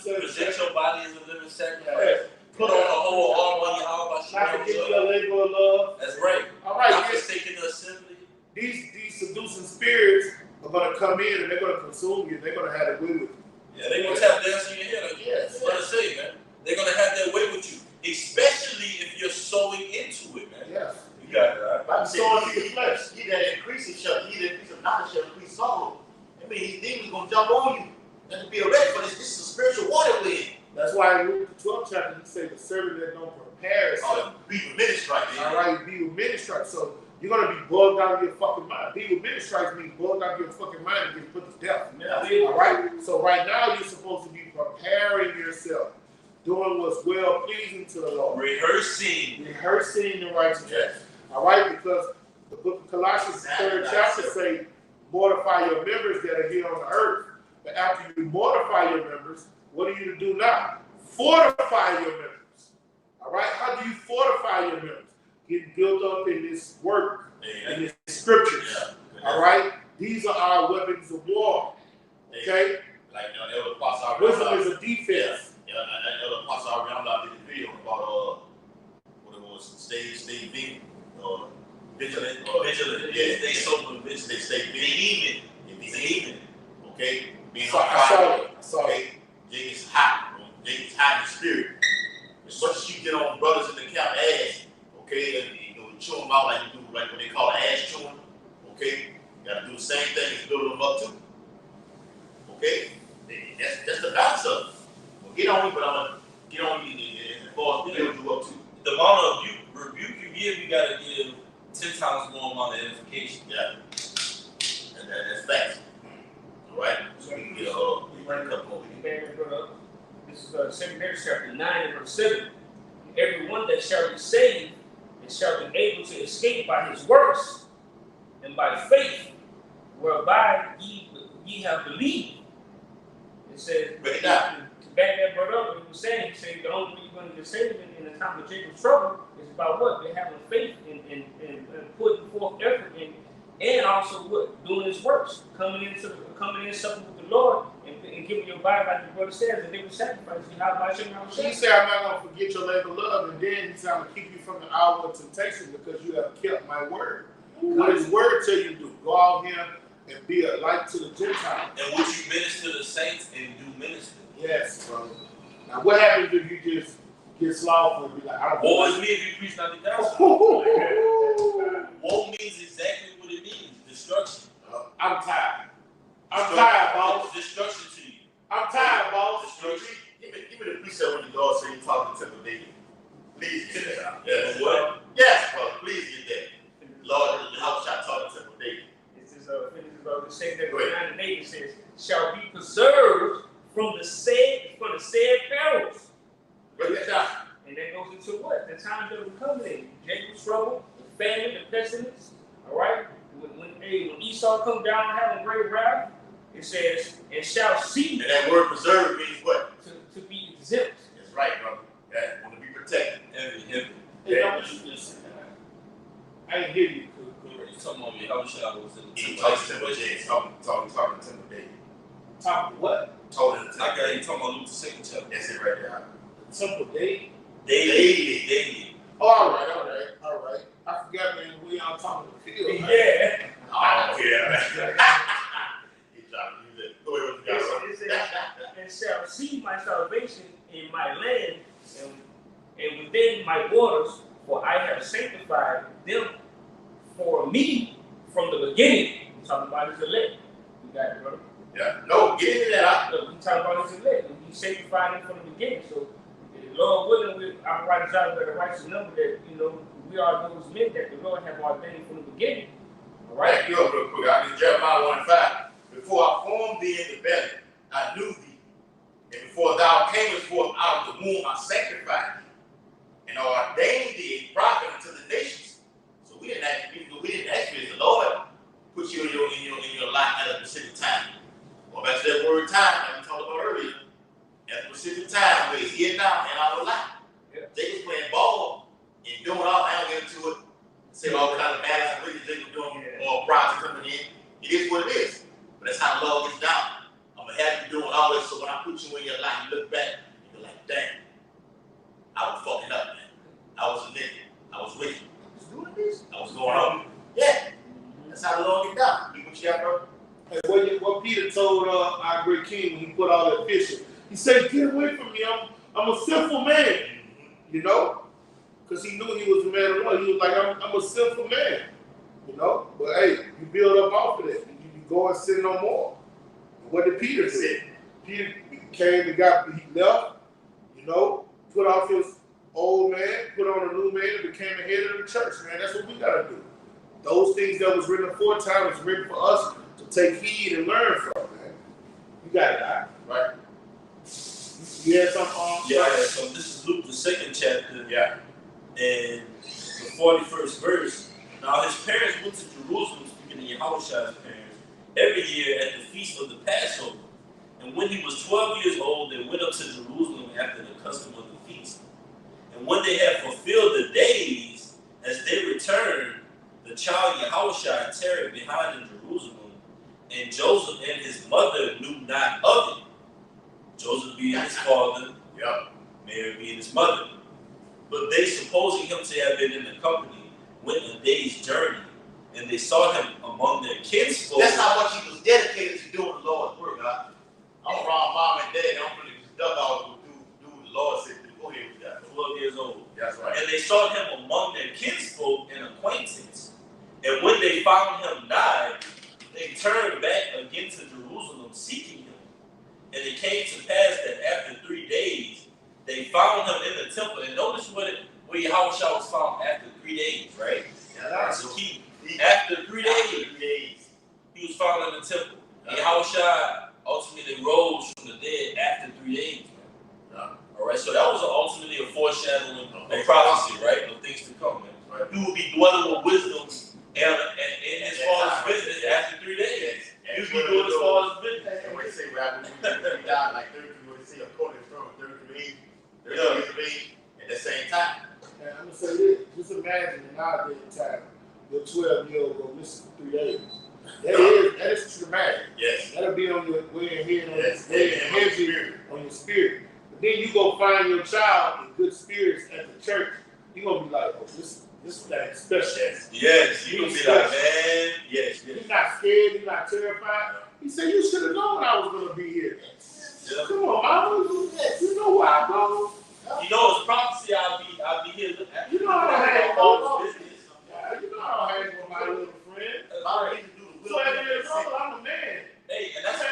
faith. Present your body as a living sacrifice. Put on the whole armor of Yahweh. Not forgetting your labor of love. That's right. All right. Not forsaking the assembly. These seducing spirits are going to come in and they're going to consume you. They're going to have their way with you. Yeah, they're going to tap dance in your head. Yes. What I say, man. They're going to have their way with you, especially if you're sowing into it, man. Yes. You got it, right? Sowing into the flesh. He that increasing shall, he that increase of knowledge shall increase sorrow. I mean, these demons going to jump on you. You have to be ready for this. This is a spiritual water win. That's why in Luke the 12th chapter, he said the servant that don't prepare himself. Be with many stripes. All right, be with many stripes. So you're going to be bugged out of your fucking mind. Be with many stripes means bugged out of your fucking mind and get put to death. Yeah. All right? So right now, you're supposed to be preparing yourself, doing what's well pleasing to the Lord. Rehearsing the righteousness. Yes. All right? Because the book of Colossians, 3rd chapter, say, mortify your members that are here on the earth. But after you mortify your members, what are you to do now? Fortify your members. All right? How do you fortify your members? Get built up in this work, in this scriptures. All right? These are our weapons of war. Okay? Like Elder Apostle wisdom is a defense. Elder Apostle Ariana did a video about what it was, stay vigilant. Vigilant. Yeah, stay sober, vigilant. Stay vigilant. Okay? Being on fire. I saw it. Jacob's hot. Jacob's hot in spirit. As soon as you get on brothers in the camp ass, okay, and you chew them out like you do, like what they call ass chewing, okay? You gotta do the same thing and build them up too. Okay? That's the balance of it. Well, get on me, but I'm gonna get on you as far as build you up too. The amount of rebuke you give, you gotta give 10 times more amount of edification. Yeah. And that's facts. Alright? So we can get a couple more. This is 2 Peter chapter 9 and verse 7. Everyone that shall be saved and shall be able to escape by his works and by faith, whereby ye have believed. It says, to back that brother up, what he was saying, he said the only way you're going to get saved in the time of Jacob's trouble is about what? They're having faith and putting forth effort and also what? Doing his works, coming in something with the Lord and giving your body, like the brother says, and they will sacrifice you. How about you? He said, I'm not going to forget your labor of love, and then he's going to keep you from the hour of temptation because you have kept my word. What his word tell you to do? Go out here and be a light to the Gentiles. And would you minister to the saints and do minister? Yes, brother. Now, what happens if you just get slothful and be like, I don't know. Woe is me if you preach not the gospel. Woe means exactly what it means. Destruction. I'm tired. I'm tired, boss. Destruction to you. I'm tired, boss. Destruction. Give me the precept when the Lord say you talking to the David. Please get that. Yes. What? Yes, brother. Please get that. Lord, how shall talk to David? This is the same thing. 9 and 8 it says, shall be preserved from the said perils. Break that down. And that goes into what? The times that we're coming in. Jacob's trouble, the famine, the pestilence. All right? When Esau come down having great wrath, It says, and shall see. And that word preserve means what? To be exempt. That's right, brother. That want to be protected. Heavy. Hey, I'm just listen. I ain't hear you. You talking about me? How much I was in the He talks to Timber J. Talking to Timber Day. Talking what? Told him to I got you talking about Luke the second chapter. That's it right there. Simple day. Daily. Oh, all right. I forgot, man. We all talking to the field. Yeah. Oh, yeah. He trying to use it. Go ahead with the It says, and shall see my salvation in my land and within my borders, for I have sanctified them for me from the beginning. We're talking about his elect. You got it, brother. Yeah. No, get into that. Look, we're talking about his elect. He sanctified them from the beginning. So, Lord willing, I'm writing down the righteous number that, we are those men that the Lord have ordained from the beginning. All right? Back you up real quick. I read Jeremiah 1:5. Before I formed thee in the belly, I knew thee. And before thou camest forth out of the womb, I sanctified thee. And I ordained thee a prophet unto the nations. So we didn't actually, the Lord put you in your life at a specific time. Going back to that word time, like we talked about earlier. At a specific time, where it's here now in our life. Yeah. They just playing ball and doing all, I don't get into it. Say all kinds of matters and what they were doing, or projects coming in. It is what it is. But that's how love gets down. I'm gonna have you doing all this, so when I put you in your life, you look back, you're like, dang, I was fucking up, man. I was a nigga. I was wicked. I was doing this. I was going on. Yeah. That's how love gets down. You what you got, bro? Hey, what Peter told our great king when he put all that fish in. He said, get away from me. I'm a sinful man. You know? Because he knew he was a man of love. He was like, I'm a sinful man. You know? But hey, you build up off of that. You go and sin no more. And what did Peter say? Peter came and he left, put off his old man, put on a new man, and became the head of the church, man. That's what we got to do. Those things that was written aforetime was written for us to take heed and learn from, man. You got it, right? You had something on? Yeah, so this is Luke the second chapter. Yeah. And the 41st verse. Now his parents went to Jerusalem, speaking of Yahushua's parents, every year at the feast of the Passover. And when he was 12 years old, they went up to Jerusalem after the custom of the feast. And when they had fulfilled the days, as they returned, the child Yahushua tarried behind in Jerusalem, and Joseph and his mother knew not of it. Joseph being his father, Mary being his mother. But they, supposing him to have been in the company, went a day's journey, and they saw him among their kinsfolk. That's how much he was dedicated to doing the Lord's work, God. I'm around mom and dad, I'm going to duck out and do what the Lord said to do. Go ahead with that. 12 years old. That's right. And they sought him among their kinsfolk and acquaintance. And when they found him nigh, they turned back again to Jerusalem, seeking him. And it came to pass that after 3 days, they found him in the temple. And notice where Yahushua was found after 3 days, right? That's the key. After 3 days, he was found in the temple. And Yahushua ultimately rose from the dead after 3 days. All right, so that was ultimately a foreshadowing of prophecy, right? Of things to come, man. Right? He will be dwelling with wisdom and his father's business after 3 days. He will be doing his father's business. And when they say we died like 33, when they say according to 33 years of age at the same time. And I'm going to say this. Just imagine in our day and time, your 12-year-old go missing for 3 days. That is traumatic. Yes. That'll be on your weighing heavy on your spirit. But then you go find your child in good spirits at the church. You're going to be like, oh, this thing special. Yes. You're going to be like, man, yes. He's not scared. He's not terrified. He said, you should have known I was going to be here. Yeah. Come on, mama. You know where I go. You know, it's prophecy. I'll be here. You know I don't hang with business. You know I don't hang with my little friend. I need to do the will. 12 years old, I'm a man. Hey, and that's at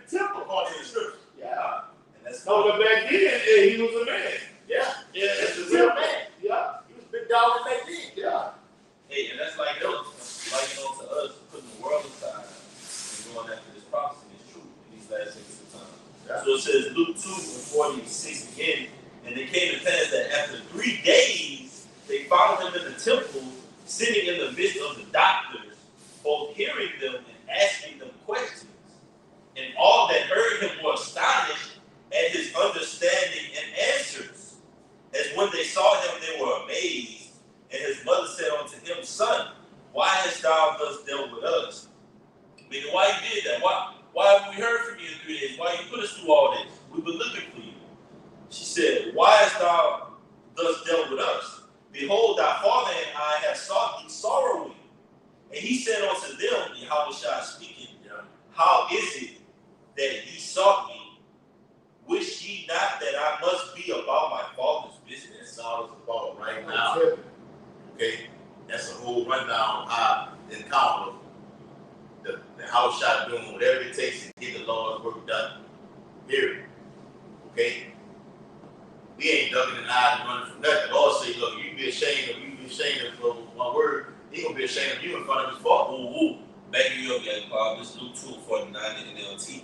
the temple according to the scripture. Yeah. And that's but back then, he was a man. Yeah. Yeah, that's a real man. Yeah. He was a big dog back then. Yeah. Hey, and that's like to us, putting the world aside and going after this prophecy is true in these last days of time. Yeah. So it says Luke 2:46 again, and it came to pass that after 3 days they found him in the temple, sitting in the midst of the doctors, both hearing them and asking them questions. And all that heard him were astonished at his understanding and answers. As when they saw him, they were amazed. And his mother said unto him, Son, why hast thou thus dealt with us? Meaning, why you did that? Why have we heard from you in 3 days? Why you put us through all this? We've been looking for you. She said, Why hast thou thus dealt with us? Behold, thy father and I have sought thee sorrowing. And he said unto them, Yahushua speaking, How is it that ye sought me? Wish ye not that I must be about my father's business? That's all it's about right now. Okay? That's a whole rundown of how the encounter the house shot doing whatever it takes to get the Lord's work done. Period. Okay? We ain't ducking and hiding and running from nothing. The Lord say, look, you be ashamed of one word, he gonna be ashamed of you in front of his father. Ooh. Backing you up, young Bob. This is Luke 2:49 in the NLT.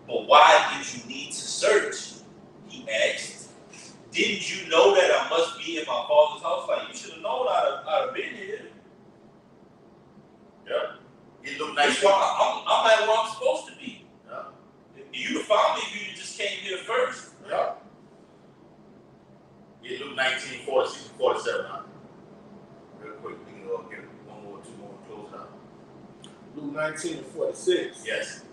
But why did you need to search? He asked. Didn't you know that I must be in my father's house? Like, you should have known I'd have been here. Yeah. It looked nice. I'm at where I'm supposed to be. Yeah. You'd have found me if you just came here first. Yeah. It looked 1946 and 47 now. Real quick, we can get one more, two more, close out. Luke 19 and 46. Yes.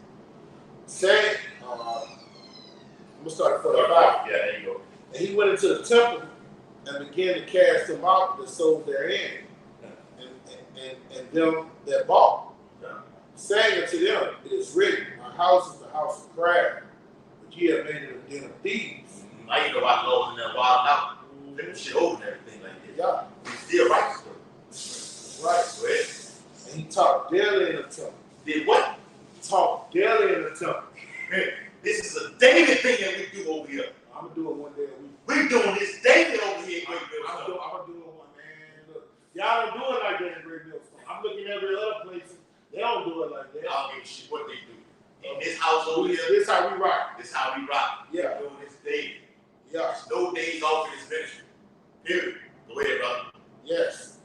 Say, I'm gonna start at 45. Yeah, there you go. And he went into the temple and began to cast them out that sold therein, and them that bought, saying unto them, It is written, My house is the house of prayer, but ye have made it a den of thieves. Now you know about laws in there wild out. Them shit over and everything like that. Yeah. He's still righteous though. Right. Go ahead. And he taught daily in the temple. Did what? Taught daily in the temple. Man, this is a daily thing that we do over here. I'm gonna do it one day a week. We're doing this daily over here in Great I'm Millstone. gonna do it one, man. Look, y'all don't do it like that in Great Millstone. I'm looking at every other place. They don't do it like that. I don't give a shit what they do. In this house over here, This how we rock. this is how we rock. Yeah. We're doing this daily. Yeah. There's no days off in this ministry. Period. Go ahead, brother. Yes.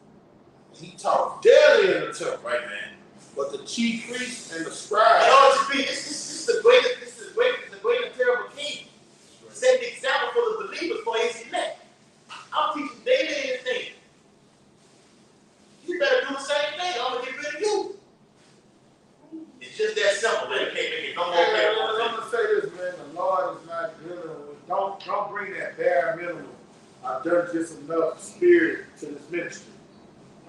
He taught daily in the temple. Right, man. But the chief priests and the In scribes. order to be, this is the great and terrible king. Set the example for the believers for his elect. I'm teaching daily in this thing. You better do the same thing. I'm gonna get rid of you. It's just that simple, man. You can't make it no more Hey, clear. I'm gonna say this, man. The Lord is not dealing with. Don't bring that bare minimum. I've done just enough spirit to this ministry.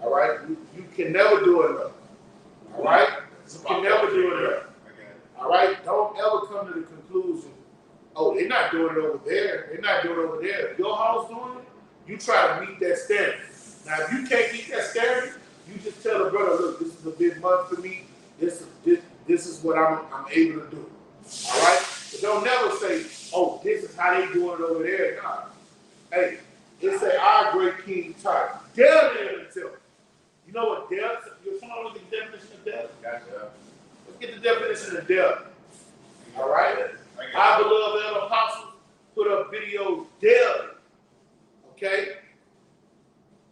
All right, you can never do enough. All right, you can never do enough. All right, don't ever come to the conclusion, oh, they're not doing it over there. They're not doing it over there. If your house doing it, you try to meet that standard. Now, if you can't meet that standard, you just tell the brother, look, this is a big month for me. This is what I'm able to do. All right, but don't never say, oh, this is how they doing it over there. Nah. Hey, it say our great King taught daily in the temple. You know what death? Someone look at the definition of death. Gotcha. Let's get the definition of death. All right. Our beloved elder apostles put up videos daily. Okay?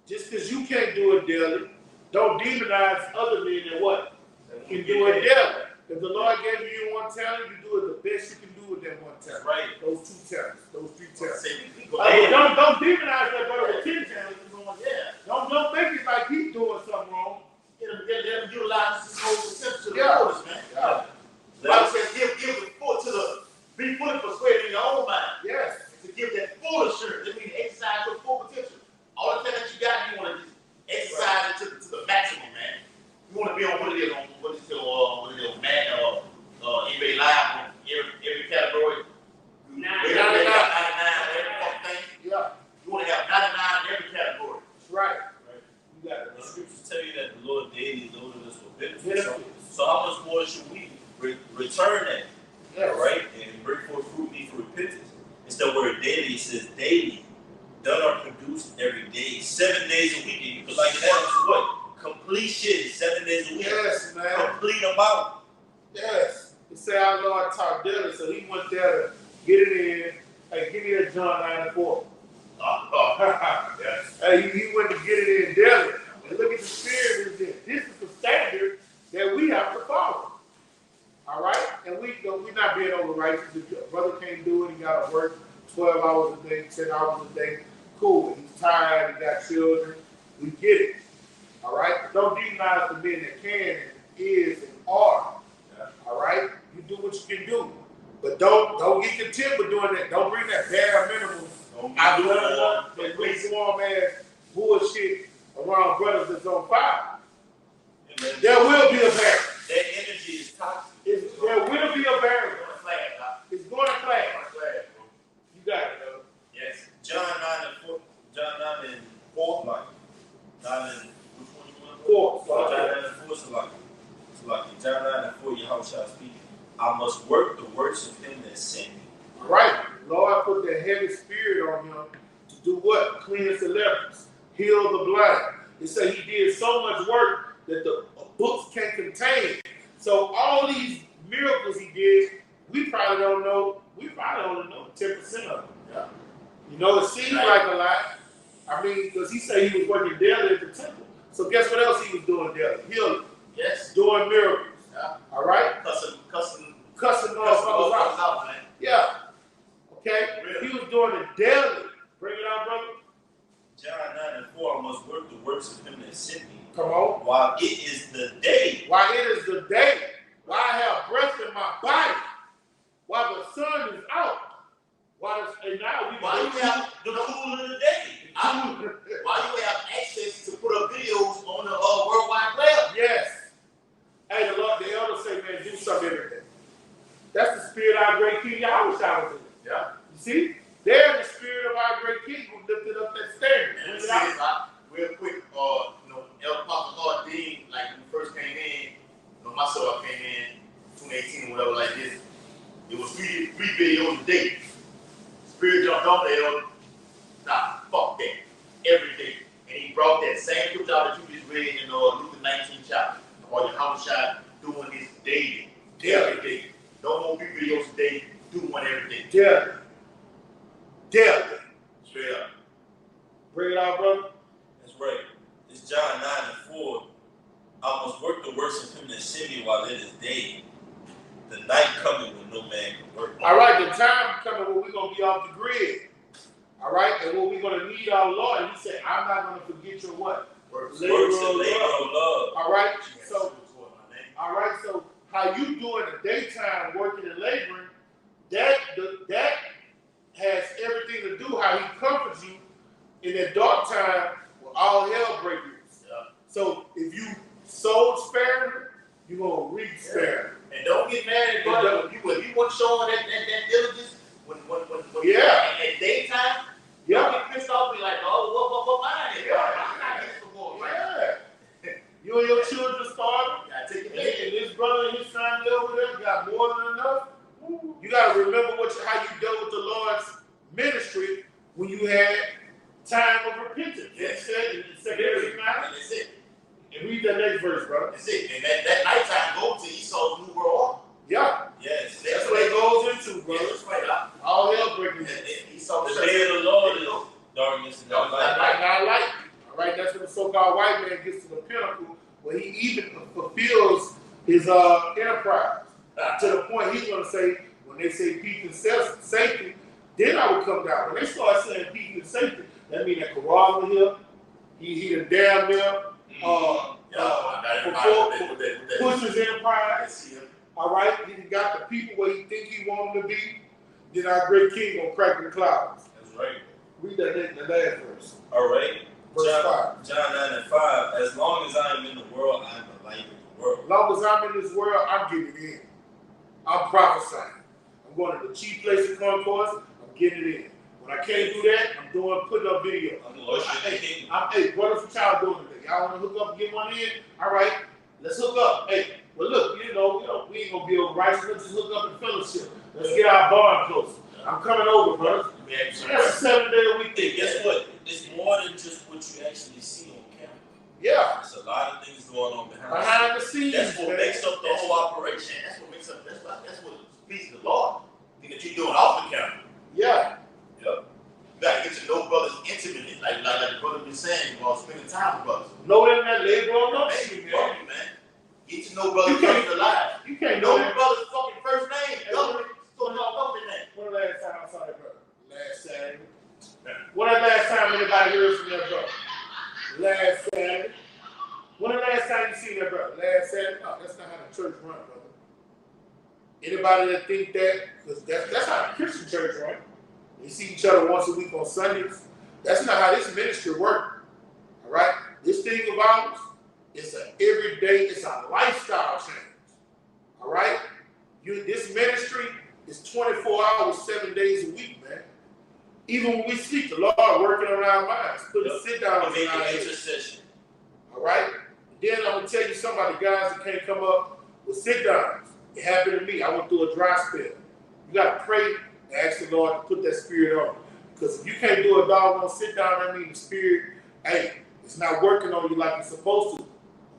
Just because you can't do it daily, don't demonize other men and what? You can do it daily. If the Lord gave you one talent, you do it the best you can do with that one talent. Right. Those 2 talents, those 3 talents. Hey, Don't demonize that brother with 10 talents. yeah. Don't think it's like he's doing something wrong. Get them utilize this whole potential to the Yeah. fullest, man. Yeah. The Bible says give the full to the be fully persuaded in your own mind. Yes. To give that full assurance. That means exercise your full potential. All the things that you got, you want to just exercise it to the maximum, man. You want to be on what it is on eBay Live, every category. 99. 99 every fucking thing. Yeah. You want to have 99 in every category. That's right. You got it. The scriptures tell you that the Lord daily loaded us with benefits. Benefits. So how much more should we return that? Yes. All right? And bring forth fruit me for repentance. It's the word daily. It says daily. Done or produced every day. 7 days a week. And you could like that to what? Completion. 7 days a week. Yes, man. Complete amount. Yes. He said our Lord taught daily, so he went there to get it in. Hey, give me a John 9:4. Yes. Hey, he went to get it in daily. And look at the spirit is this. This is the standard that we have to follow. All right? And we're not 10 hours a day. Cool. He's tired, he got children. We get it. All right? But don't demonize the men that can and is and are. All right? You do what you can do. But don't get content with doing that. Don't bring that bare minimum. I love that lukewarm ass bullshit around brothers that's on fire. There will be a barrier. That energy is toxic. There will be a barrier. It's going to clash. You got it, though. Yes. John 9 and 4, like 9 and which one you want? 4. John 9 and 4 is like John 9 and 4, Yahweh shall speak. I must work the works of him that sent me. All right. Lord put the heavy spirit on him to do what? Cleanse the lepers, heal the blind. It said he did so much work that the books can't contain. So all these miracles he did, we probably don't know. We probably only know 10% of them. Yeah. You know, it seems like a lot. I mean, because he said he was working daily at the temple. So guess what else he was doing daily? Healing. Yes. Doing miracles. Yeah. All right? Cussing motherfuckers out. Man. Yeah. Okay? Really? He was doing it daily. Bring it out, brother. John 9 and 4, I must work the works of him that sent me. Come on. While it is the day. While it is the day. While I have breath in my body. While the sun is out. And now we While you have the cool of the day. While you have access to put up videos on the World Wide Web. Yes. Hey, the Lord, the elders say, man, do something every day. That's the spirit of our great King Yahweh shall do. Yeah. You see? There's the spirit of our great King who lifted up that standard. And see, real quick, El Papa Dean, like when we first came in, myself, I came in 2018 or whatever like this. It was three videos a day. Spirit jumped on the elder. Nah, fuck that. Every day. And he brought that same scripture out that you just read in Luke 19 chapter. Or Yahweh shall doing this daily. Every day. No more videos a day. Do one every day. Daily. Straight up. Bring it out, brother. That's right. It's John 9 and 4. I must work the works of him that sent me while it is day. The night coming when no man can work. All right, the time coming when we're going to be off the grid. All right, and when we're going to need our Lord. And he said, I'm not going to forget your what? Works of love. All right, so how you do in the daytime working and laboring, that has everything to do how he comforts you in that dark time when all hell breaks loose. Yeah. So if you sowed sparingly, you're going to reap sparingly. And don't get mad at brother. If you want showing that diligence when at daytime, don't get pissed off and be like, oh, what mine is? I'm not getting some more, right? Yeah. You and your children starving. Take it And this brother and his family over there got more than enough. You got to remember how you dealt with the Lord's ministry when you had time of repentance. Yes. He said in 2 Corinthians 9. That's it. And read that next verse, brother. That's it. And that nighttime go to Esau's New World Order. Yeah. Yes. That's what it goes into, brother. Yeah, that's right. All hell breaking loose. The day of the Lord is darkness and not light. Not light. All right, that's when the so-called white man gets to the pinnacle where he even fulfills his enterprise. To the point he's going to say, when they say peace and safety, then I will come down. When they start saying peace and safety, that means that Corral was here. He done damn near push his enterprise. All right, he got the people where he think he want them to be. Then our great King gonna crack in the clouds. That's right. Read that in the last verse. All right. Verse 5. John 9 and 5. As long as I am in the world, I am the light of the world. As long as I'm in this world, I'm getting in. I'm prophesying. I'm going to the chief place of concourse. I'm getting it in. When I can't do that, I'm putting up video. Hey, what else y'all doing today? Y'all want to hook up and get one in? All right, let's hook up. Hey, well look, we ain't gonna be over righteous. Let's just hook up and fellowship. Let's get our bond closer. I'm coming over, brother. That's a 7-day-a-week thing. Guess what? It's more than just what you actually see on camera. Yeah. There's a lot of things going on behind the scenes. That's what makes up the whole operation. That's what pleases the Lord. Thing that you're doing off the camera. Yeah. Yep. You gotta get to know brothers intimately, like the brother been saying, while spending time with brothers. Know them that labor on them. Man. Get to know brothers in the life. You can't know that. brother's fucking first name. Government name. When the last time I saw that brother? Last Saturday. When the last time anybody heard from that brother? Last Saturday. When the last time you seen that brother? Last Saturday? No, that's not how the church run, brother. Anybody that think that, because that's how the Christian church run. We see each other once a week on Sundays. That's not how this ministry works. All right? This thing of ours, it's an everyday, it's a lifestyle change. All right? This ministry is 24 hours, 7 days a week, man. Even when we sleep, the Lord working on our minds, putting sit down in our intercession. All right? Then I'm going to tell you some of the guys that can't come up with sit downs. It happened to me. I went through a dry spell. You got to pray and ask the Lord to put that spirit on you. Because if you can't do a doggone sit down, that means the spirit, hey, it's not working on you like it's supposed to.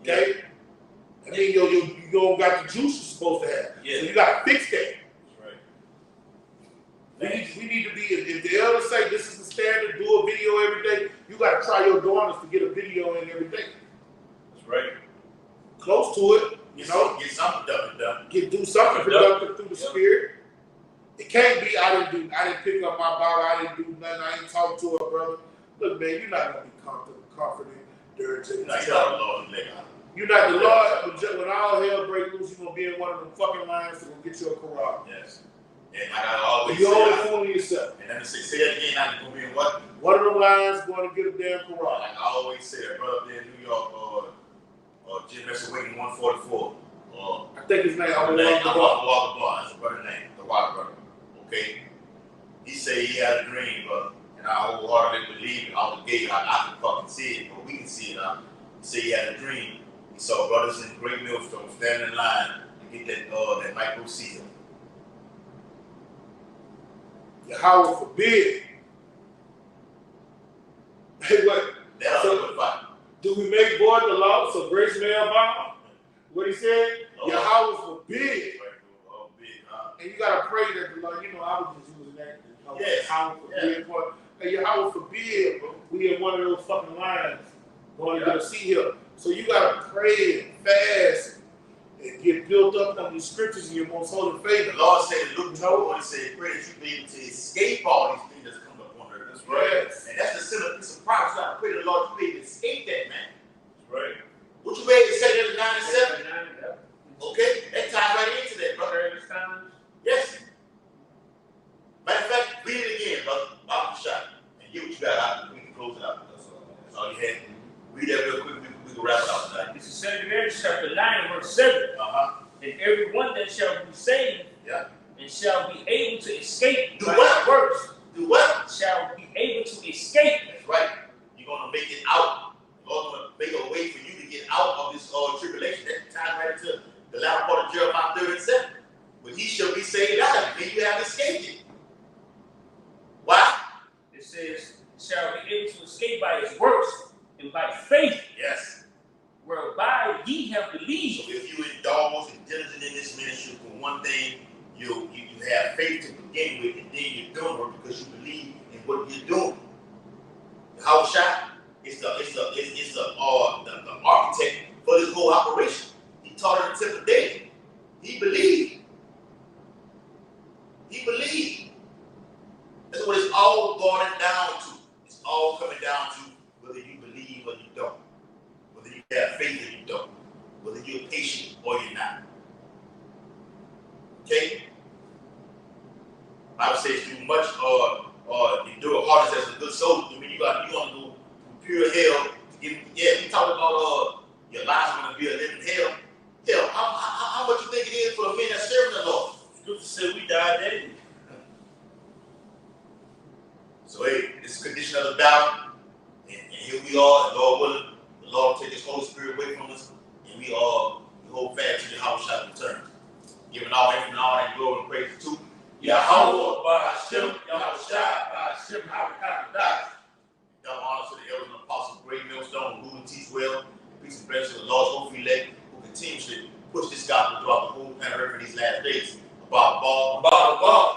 Okay? I mean, you don't got the juice you're supposed to have. Yeah. So you got to fix that. That's right. We need to be, if the elders say this is the standard, do a video every day, you got to try your daughters to get a video in every day. That's right. Close to it, you know. Get something productive done. Do something productive through the spirit. It can't be, I didn't pick up my Bible, I didn't do nothing, I ain't talk to her, brother. Look, man, you're not going to be confident during this time. You're not the Lord. When all hell breaks loose, you're going to be in one of them fucking lines to go get you a Quran. Yes. And I got to always you're only fooling yourself. And let me say that again, I'm going to be in what? One of them lines going to get a damn Quran. Like I always say, a brother there in New York, Jim Messer Waiting 144. I think his name, I'm Walker Bar. That's a brother name, the Water brother. Okay? He said he had a dream, brother. And I wholeheartedly believe it out the gate. I can fucking see it, but we can see it. He said he had a dream. He saw brothers in Great Millstone standing in line to get that micro seal. Yahweh forbid. Hey, what? That's a good fight. Do we make void the law so grace may abound? What he said? Yahweh forbid. And you gotta pray that the Lord, you know, I was just using that. Yahweh forbid. Hey, Yahweh forbid, bro. We in one of those fucking lines going to go see him. So you gotta pray and fast and get built up on these scriptures in your most holy faith. The Lord said, look toward and said, pray that you be able to escape all these things that's coming up on earth. That's right. Yes. And that's the simple piece of promise. You gotta pray to the Lord to be able to escape that, man. That's right. What you ready to say there in 9 and 7? Okay, that ties right into that, brother. Yes. Matter of fact, read it again, brother. Off the shot. And get what you got out. We can close it out. That's all you had. Read that real quick. We can wrap it up tonight. This is 2 Corinthians chapter 9, verse 7. And everyone that shall be saved and shall be able to escape do what? Works. Do what? Shall be able to escape. That's right. You're going to make it out. The Lord's going to make a way for you to get out of this tribulation. That ties right into the latter part of Jeremiah 37. But he shall be saved out of it. Then you have escaped it. Why? It says, shall be able to escape by his works and by faith. Yes. Whereby ye have believed. So if you indulge and diligent in this ministry, for one thing, you have faith to begin with, and then you're doing it because you believe in what you're doing. How shot is the architect for this whole operation. He taught it until the day. He believed. He believed. That's what it's all going down to. It's all coming down to whether you believe or you don't. Whether you have faith or you don't. Whether you're patient or you're not. Okay? I would say too much or you do a hardest as a good soldier. I mean, you want to go from pure hell to get, we talking about your lives are going to be a living hell. Hell, how much you think it is for the men that serve the Lord? Scripture said we died daily. So hey, this is the condition of the battle, and here we are, and Lord willing, the Lord will take His Holy Spirit away from us, and we hold fast to the house shall return. Giving all honor and glory and praise to Yahweh Ba'Hashem, Ba'Hashem, double honor to the elders and apostles, great millstone, who will teach well, peace and blessings to the Lord's hopeful elect, who continuously push this gospel throughout the whole planet earth in these last days. About the ball.